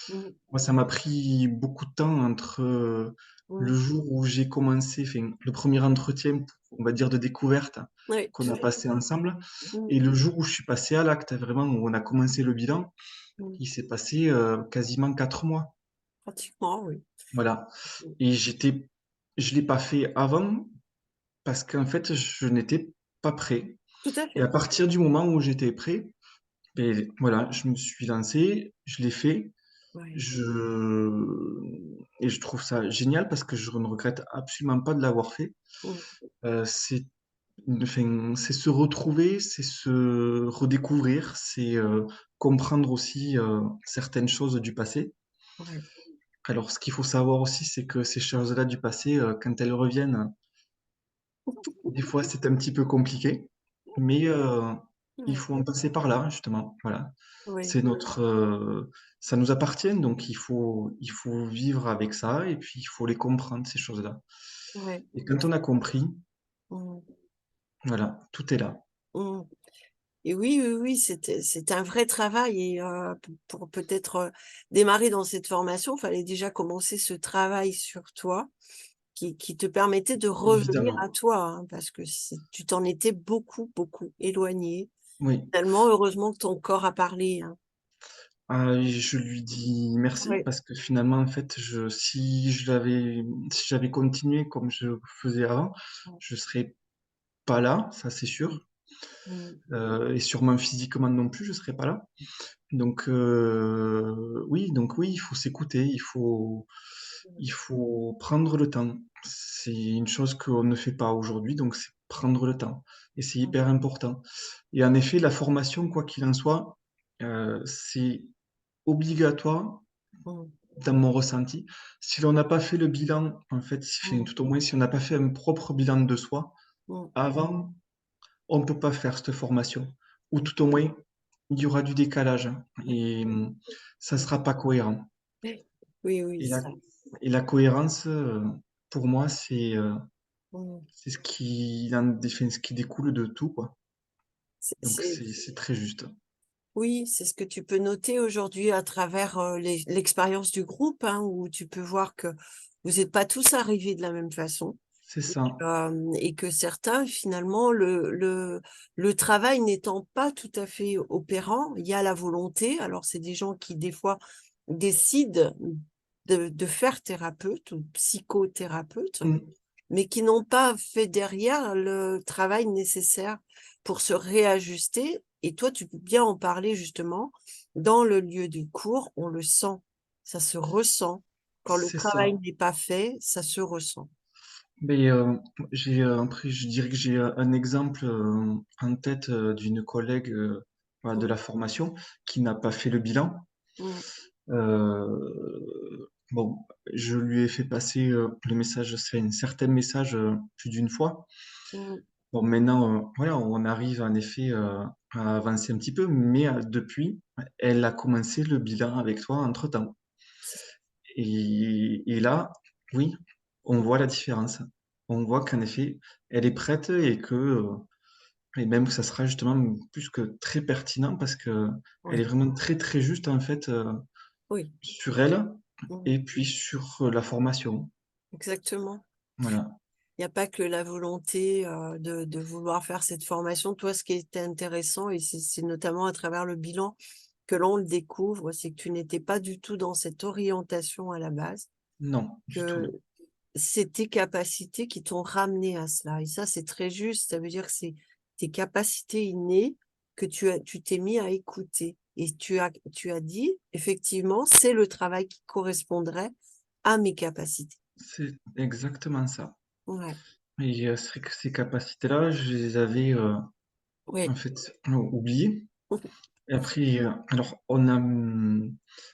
mm, Moi, ça m'a pris beaucoup de temps entre le mm. jour où j'ai commencé, enfin, le premier entretien, on va dire, de découverte Oui, qu'on tout a à fait. passé ensemble, Mm, et le jour où je suis passé à l'acte, vraiment, où on a commencé le bilan, mm. il s'est passé quasiment 4 mois. Pratiquement, oui. Voilà. Mm. Et je l'ai pas fait avant parce qu'en fait, je n'étais pas prêt. Tout à Et à fait. partir du moment où j'étais prêt, et voilà, je me suis lancé, je l'ai fait, Ouais. je et je trouve ça génial parce que je ne regrette absolument pas de l'avoir fait. Mm, C'est enfin, c'est se retrouver, c'est se redécouvrir, c'est comprendre aussi certaines choses du passé. ouais. Alors, ce qu'il faut savoir aussi, c'est que ces choses-là du passé, quand elles reviennent, des fois, c'est un petit peu compliqué, mais il Ouais. faut en passer par là, justement. Voilà. Oui. C'est ça nous appartient, donc il faut vivre avec ça et puis il faut les comprendre, ces choses-là. Ouais. Et quand on a compris, Mm, voilà, tout est là. mm. Et oui, oui, oui, c'est un vrai travail et pour peut-être démarrer dans cette formation, il fallait déjà commencer ce travail sur toi qui te permettait de revenir à Évidemment. toi, hein, parce que tu t'en étais beaucoup, beaucoup éloigné. Oui. Tellement heureusement que ton corps a parlé, hein. Je lui dis merci Ouais. parce que finalement, en fait, si j'avais continué comme je faisais avant, je serais pas là, ça c'est sûr. Mm, Et sûrement physiquement non plus, je serais pas là. Donc oui, il faut s'écouter, il faut prendre le temps. C'est une chose qu'on ne fait pas aujourd'hui, donc c'est prendre le temps. Et c'est mm, hyper important. Et en effet, la formation, quoi qu'il en soit, c'est obligatoire mm, dans mon ressenti. Si l'on n'a pas fait le bilan, en fait, mm, tout au moins si on n'a pas fait un propre bilan de soi, mm, avant, on ne peut pas faire cette formation. Ou mm. tout au moins, il y aura du décalage et ça sera pas cohérent. Oui, oui, Et la, ça. et la cohérence, pour moi, Mm. c'est ce qui découle de tout, quoi. C'est, Donc c'est- c'est très juste. Oui, c'est ce que tu peux noter aujourd'hui à travers l'expérience du groupe, hein, où tu peux voir que vous n'êtes pas tous arrivés de la même façon. C'est ça. Et que certains, finalement, le travail n'étant pas tout à fait opérant, il y a la volonté. Alors, c'est des gens qui, des fois, décident de faire thérapeute ou psychothérapeute, Mm. mais qui n'ont pas fait derrière le travail nécessaire pour se réajuster. Et toi, tu peux bien en parler justement. Dans le lieu du cours, on le sent, ça se ressent. Quand le C'est ça. travail n'est pas fait, ça se ressent. Mais après, je dirais que j'ai un exemple en tête d'une collègue voilà, de la formation qui n'a pas fait le bilan. Mm, Bon, je lui ai fait passer le message, c'est un certain message plus d'une fois. mm, Bon, maintenant, voilà, on arrive en effet à avancer un petit peu, mais depuis, elle a commencé le bilan avec toi entre-temps. Et là, oui, on voit la différence. On voit qu'en effet, elle est prête et et même que ça sera justement plus que très pertinent parce que elle est ouais, vraiment très très juste en fait oui, sur elle mm, et puis sur la formation. exactement. Voilà. Il n'y a pas que la volonté de vouloir faire cette formation. Toi, ce qui était intéressant, et c'est notamment à travers le bilan que l'on le découvre, c'est que tu n'étais pas du tout dans cette orientation à la base, Non, du que tout. c'est tes capacités qui t'ont ramené à cela. Et ça, c'est très juste. Ça veut dire que c'est tes capacités innées que tu t'es mis à écouter. Et tu as dit, effectivement, c'est le travail qui correspondrait à mes capacités. C'est exactement ça. Ouais, Et c'est vrai que ces capacités-là, je les avais oui. en fait oubliées. Et après, alors on a,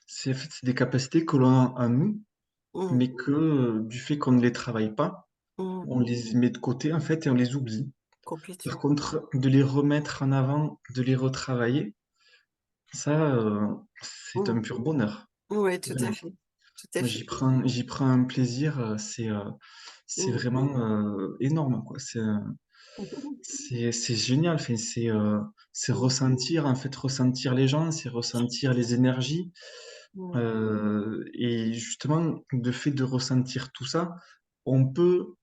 c'est en fait, c'est des capacités que l'on a en nous, Mm, mais que du fait qu'on ne les travaille pas, mm, on les met de côté en fait et on les oublie. Par complètement. contre, de les remettre en avant, de les retravailler, ça, c'est un Mm. pur bonheur, Oui, tout à vraiment. fait. Tout à Moi, fait. j'y prends un plaisir, c'est Mm. vraiment énorme, quoi. C'est génial. Enfin, c'est Mm. ressentir, en fait, ressentir les gens, c'est ressentir les énergies. Mm. Et justement, de fait de ressentir tout ça, on peut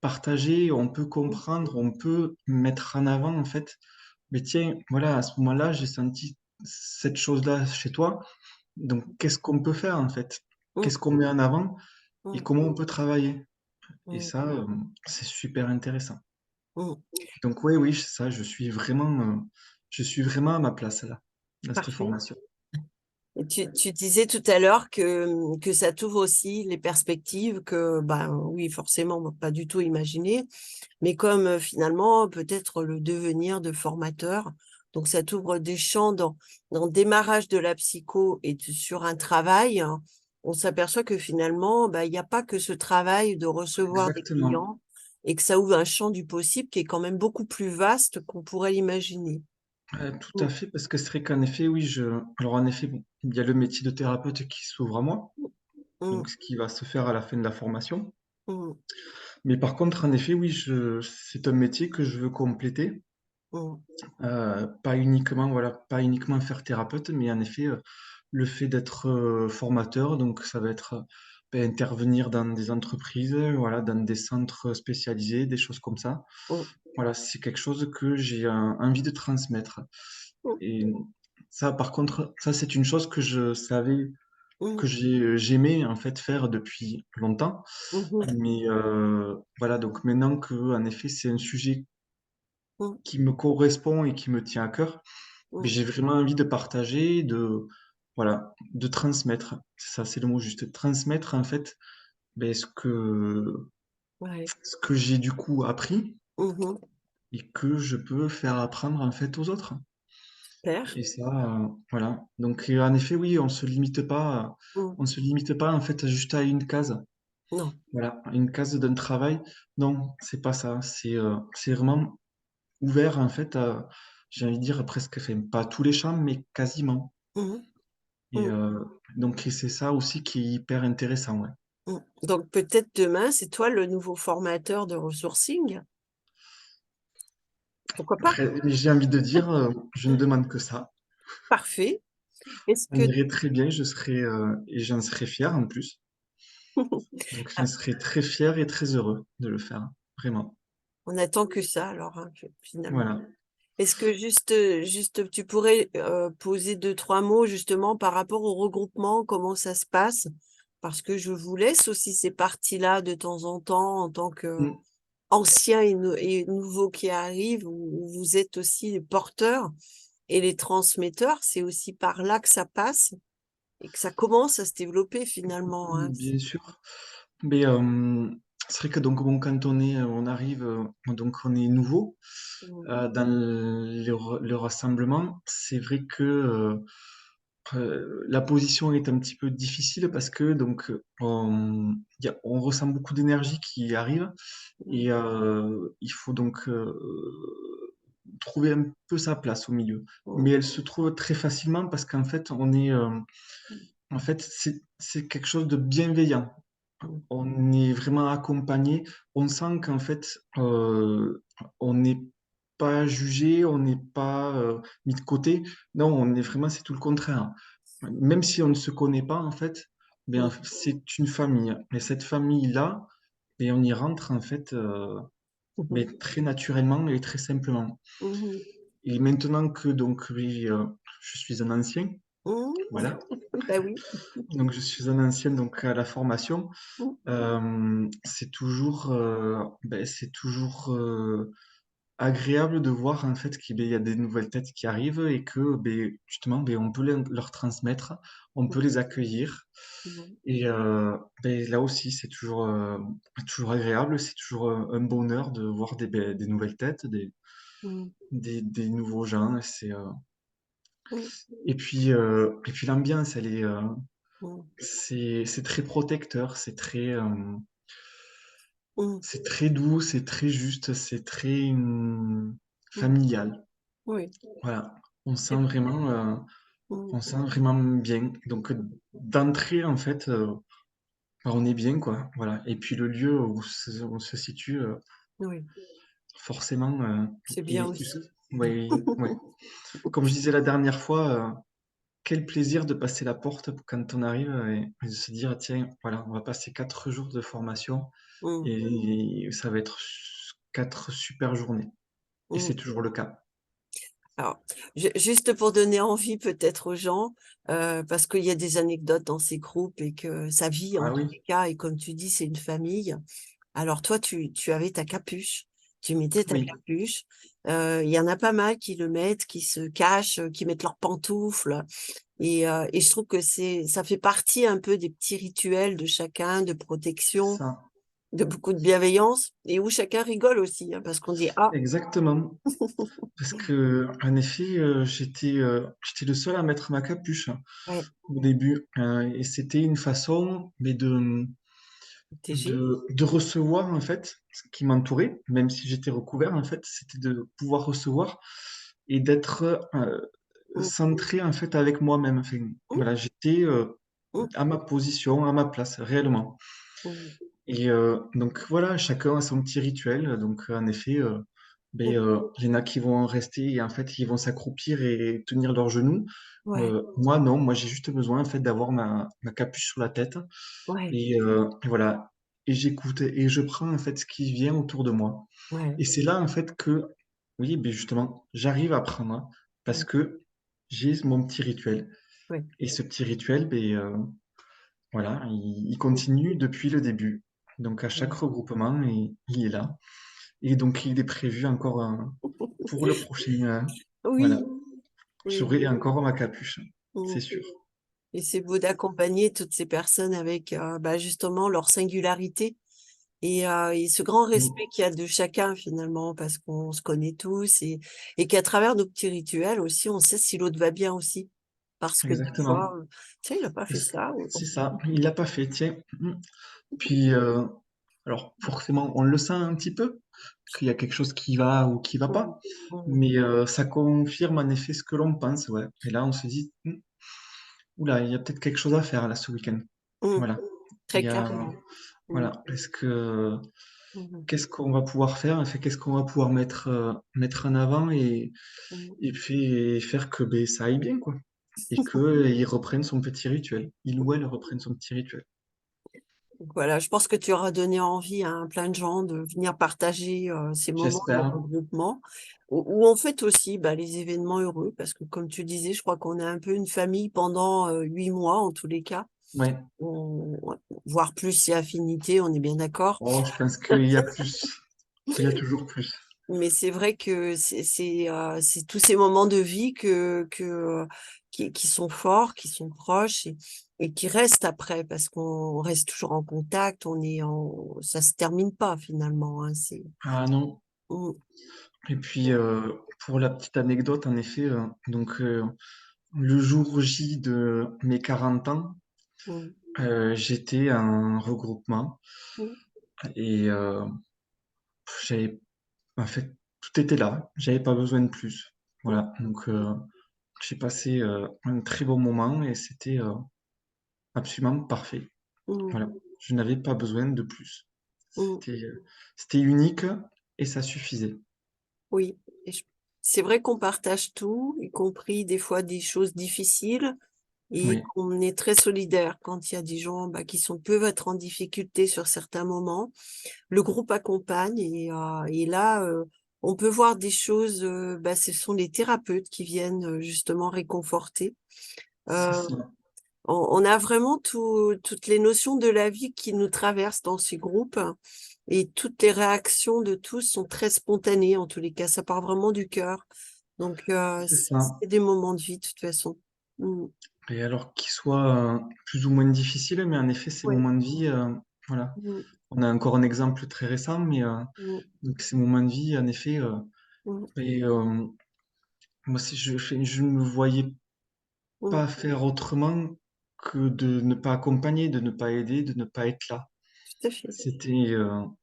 partager, on peut comprendre, on peut mettre en avant, en fait. Mais tiens, voilà, à ce moment-là, j'ai senti cette chose-là chez toi. Donc, qu'est-ce qu'on peut faire, en fait? Mm. Qu'est-ce qu'on met en avant et Mm. comment on peut travailler? Et Mm. ça, c'est super intéressant. Mm. Donc, oui, oui, ça, je suis vraiment à ma place, là, dans cette Parfait. formation. Et tu disais tout à l'heure que ça t'ouvre aussi les perspectives que, ben oui, forcément, on va pas du tout imaginer, mais comme finalement, peut-être le devenir de formateur. Donc, ça t'ouvre des champs dans le démarrage de la psycho et sur un travail. Hein. On s'aperçoit que finalement, ben, il n'y a pas que ce travail de recevoir des Exactement. clients et que ça ouvre un champ du possible qui est quand même beaucoup plus vaste qu'on pourrait l'imaginer. Tout à Mm, fait, parce que c'est vrai qu'en effet, oui, alors en effet, bon, il y a le métier de thérapeute qui s'ouvre à moi, mm, donc ce qui va se faire à la fin de la formation. mm, Mais par contre, en effet, oui, c'est un métier que je veux compléter, mm, pas uniquement, voilà, pas uniquement faire thérapeute, mais en effet, le fait d'être formateur, donc ça va être ben, intervenir dans des entreprises, voilà, dans des centres spécialisés, des choses comme ça. mm, Voilà, c'est quelque chose que j'ai envie de transmettre. mm, Et ça, par contre, ça, c'est une chose que je savais, mm, que j'aimais en fait faire depuis longtemps. mhm, Mais voilà, donc maintenant que, en effet, c'est un sujet mm, qui me correspond et qui me tient à cœur, mais mm. j'ai vraiment envie de partager, voilà, de transmettre. C'est ça, c'est le mot juste. Transmettre, en fait, ben, Ouais. ce que j'ai du coup appris Mhm. et que je peux faire apprendre, en fait, aux autres. Super. Et ça, voilà. Donc, en effet, oui, Mm. on se limite pas en fait juste à une case. Non. Voilà, une case d'un travail. Non, c'est pas ça. C'est vraiment ouvert en fait à, j'ai envie de dire presque, enfin, pas tous les champs, mais quasiment. Mhm. Et Mm. donc, et c'est ça aussi qui est hyper intéressant, ouais. Mm. Donc peut-être demain, c'est toi le nouveau formateur de resourcing. Pourquoi pas? Après, j'ai envie de dire, je ne demande que ça. Parfait. Est-ce On que irait très bien, et j'en serais fier en plus. Donc, je Ah, serais très fier et très heureux de le faire, vraiment. on attend que ça, alors, hein, finalement. Voilà. Est-ce que juste, tu pourrais poser deux, trois mots justement par rapport au regroupement, comment ça se passe? Parce que je vous laisse aussi ces parties-là de temps en temps en tant que Mm. anciens et nouveaux qui arrivent, où vous êtes aussi les porteurs et les transmetteurs. C'est aussi par là que ça passe et que ça commence à se développer finalement, hein. Bien sûr. Mais c'est vrai que donc bon, quand on arrive, donc on est nouveau Mm, dans le rassemblement, c'est vrai que la position est un petit peu difficile parce que donc on ressent beaucoup d'énergie qui arrive mm, et il faut donc trouver un peu sa place au milieu. Mais mm, elle se trouve très facilement parce qu'en fait en fait c'est quelque chose de bienveillant. mm, On est vraiment accompagné. On sent qu'en fait, on n'est pas jugé, on n'est pas mis de côté. Non, on est vraiment, c'est tout le contraire. Même si on ne se connaît pas, en fait, bien, mm, c'est une famille. Et cette famille-là, et on y rentre, en fait, mais mm, très naturellement et très simplement. mm, Et maintenant que, donc, oui, je suis un ancien, mm. voilà. Ben oui. Donc, je suis un ancien, donc, à la formation. Mm, C'est toujours agréable de voir en fait qu'il y a des nouvelles têtes qui arrivent et que justement on peut leur transmettre, on peut les accueillir mm, et là aussi c'est toujours agréable, c'est toujours un bonheur de voir des nouvelles têtes, mm, des nouveaux gens. mm, Et puis l'ambiance mm, c'est très protecteur, mm, c'est très doux, c'est très juste, c'est très mm. familial. Oui. Voilà, Et- mm, on sent vraiment bien. Donc d'entrée en fait, on est bien quoi. Voilà. Et puis le lieu où se situe, oui, forcément, c'est bien et aussi. ouais, ouais. Comme je disais la dernière fois, quel plaisir de passer la porte quand on arrive et de se dire tiens, voilà, on va passer 4 jours de formation Mm, et ça va être 4 super journées. Et c'est mm. toujours le cas. Alors, juste pour donner envie peut-être aux gens, parce qu'il y a des anecdotes dans ces groupes et que ça vit en Ah tous les oui, cas, et comme tu dis, c'est une famille. Alors toi, tu avais ta capuche, tu mettais ta oui, capuche. Il y en a pas mal qui le mettent, qui se cachent, qui mettent leurs pantoufles. Et je trouve que ça fait partie un peu des petits rituels de chacun, de c'est protection, ça. de beaucoup de bienveillance, et où chacun rigole aussi, hein, parce qu'on dit, ah, Exactement. Parce que, en effet, j'étais le seul à mettre ma capuche ouais, au début, et c'était une façon, mais TG. de recevoir en fait ce qui m'entourait, même si j'étais recouvert en fait, c'était de pouvoir recevoir et d'être Mm, centré en fait avec moi-même. Enfin, mm, voilà, j'étais mm, à ma position, à ma place, réellement. mm, Et donc voilà, chacun a son petit rituel. Donc en effet, mm. il y en a qui vont rester et en fait ils vont s'accroupir et tenir leurs genoux. Ouais, Moi non, moi j'ai juste besoin en fait d'avoir ma capuche sur la tête ouais, et voilà. Et j'écoute et je prends en fait ce qui vient autour de moi. ouais, Et c'est là en fait que, oui, ben justement, j'arrive à prendre parce mm, que j'ai mon petit rituel. ouais, Et ce petit rituel, voilà, il mm, continue depuis le début. Donc à chaque ouais. regroupement, il est là. Et donc il est prévu encore pour le prochain. Voilà, Oui, oui. j'aurai encore ma capuche, Mm. c'est sûr. Et c'est beau d'accompagner toutes ces personnes avec justement leur singularité et ce grand Mm, respect qu'il y a de chacun finalement, parce qu'on se connaît tous et qu'à travers nos petits rituels aussi, on sait si l'autre va bien aussi. Parce que des fois, exactement. tiens, il n'a pas fait Parce que ça. c'est ça, il l'a pas fait, tiens. Mm. Puis alors forcément, on le sent un petit peu qu'il y a quelque chose qui va ou qui va Mm, pas, mm, mais ça confirme en effet ce que l'on pense, ouais. Et là, on se dit, oula, il y a peut-être quelque chose à faire là ce week-end. mm. Voilà. Il Très y a, clairement. Mm, voilà. mm, Qu'est-ce qu'on va pouvoir faire? Enfin, qu'est-ce qu'on va pouvoir mettre en avant mm. et puis faire que ça aille bien, quoi. Et qu'il reprenne son petit rituel. Il ou elle reprenne son petit rituel. Donc voilà, je pense que tu auras donné envie à plein de gens de venir partager ces moments de J'espère. regroupement, où on fête aussi les événements heureux, parce que comme tu disais, je crois qu'on est un peu une famille pendant 8 mois en tous les cas, Ouais. voire plus si affinité, on est bien d'accord. Oh, je pense qu'il y a plus. Il y a toujours plus. Mais c'est vrai que c'est tous ces moments de vie qui sont forts, qui sont proches et qui restent après, parce qu'on reste toujours en contact, ça se termine pas finalement, hein, Ah non. Mm, Et puis, pour la petite anecdote, en effet, donc, le jour J de mes 40 ans, mm, j'étais à un regroupement mm, et j'avais, en fait, tout était là. J'avais pas besoin de plus. mm, Voilà. Donc, j'ai passé un très bon moment et c'était absolument parfait. mm, Voilà. Je n'avais pas besoin de plus. mm. C'était unique et ça suffisait. Oui, et c'est vrai qu'on partage tout, y compris des fois des choses difficiles, et Oui, qu'on est très solidaire quand il y a des gens peuvent être en difficulté sur certains moments. Le groupe accompagne et là, on peut voir des choses, ce sont les thérapeutes qui viennent justement réconforter. c'est Euh, ça. on a vraiment toutes les notions de la vie qui nous traversent dans ces groupes et toutes les réactions de tous sont très spontanées en tous les cas, ça part vraiment du cœur. Donc, C'est ça. c'est des moments de vie de toute façon. Mm. Et alors qu'ils soient plus ou moins difficiles, mais en effet, ces Ouais. moments de vie, voilà. Mm, On a encore un exemple très récent, mais mm, donc ces moments de vie, en effet, mm, et, moi, si je ne me voyais mm. pas faire autrement que de ne pas accompagner, de ne pas aider, de ne pas être là. Tout à fait,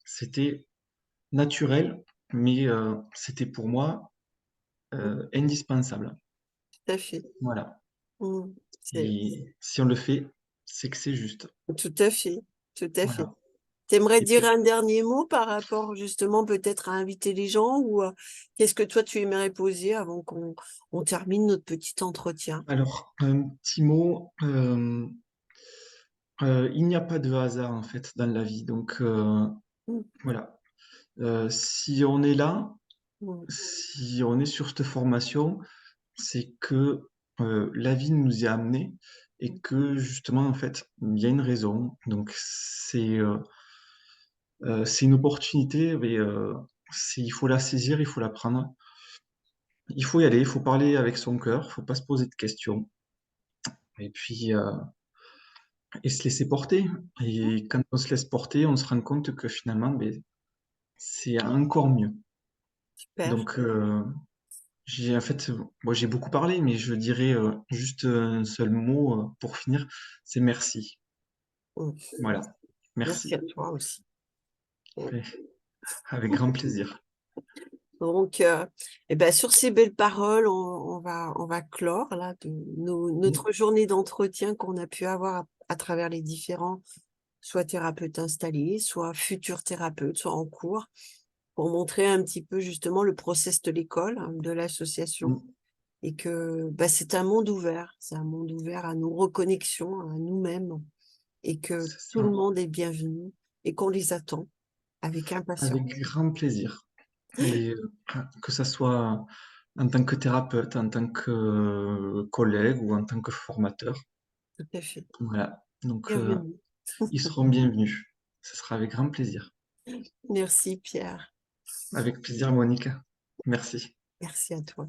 C'était naturel, mais c'était pour moi mm, indispensable. tout à fait. Voilà. Mm. C'est Et si on le fait, c'est que c'est juste. tout à fait, tout à fait. Voilà. T'aimerais Et dire puis, un dernier mot par rapport justement peut-être à inviter les gens ou qu'est-ce que toi tu aimerais poser avant qu'on termine notre petit entretien? alors, un petit mot, il n'y a pas de hasard en fait dans la vie. Donc Mm, voilà. Si on est là, mm, si on est sur cette formation, c'est que la vie nous y a amenés et mm, que justement en fait il y a une raison. Donc c'est une opportunité, mais il faut la saisir, il faut la prendre. Il faut y aller, il faut parler avec son cœur, il faut pas se poser de questions. Et puis et se laisser porter. mm. Et quand on se laisse porter, on se rend compte que finalement, ben, c'est encore mieux. Super. Donc, j'ai en fait, moi j'ai beaucoup parlé, mais je dirais juste un seul mot pour finir, c'est merci. Mm. Voilà, Merci à merci. toi aussi. Mm. Ouais, avec grand plaisir. Donc, sur ces belles paroles, on va clore là Mm, notre journée d'entretien qu'on a pu avoir à travers les différents, soit thérapeutes installés, soit futurs thérapeutes, soit en cours, pour montrer un petit peu justement le process de l'école, hein, de l'association, mm, et que c'est un monde ouvert, c'est un monde ouvert à nos reconnexions, à nous-mêmes, et que c'est tout le ça, monde est bienvenu et qu'on les attend avec impatience. avec grand plaisir. Et que ça soit en tant que thérapeute, en tant que collègue ou en tant que formateur. Tout à fait. Voilà, donc Bienvenue. ils seront bienvenus. Ce sera avec grand plaisir. Merci Pierre. Avec plaisir, Monique. Merci. Merci à toi.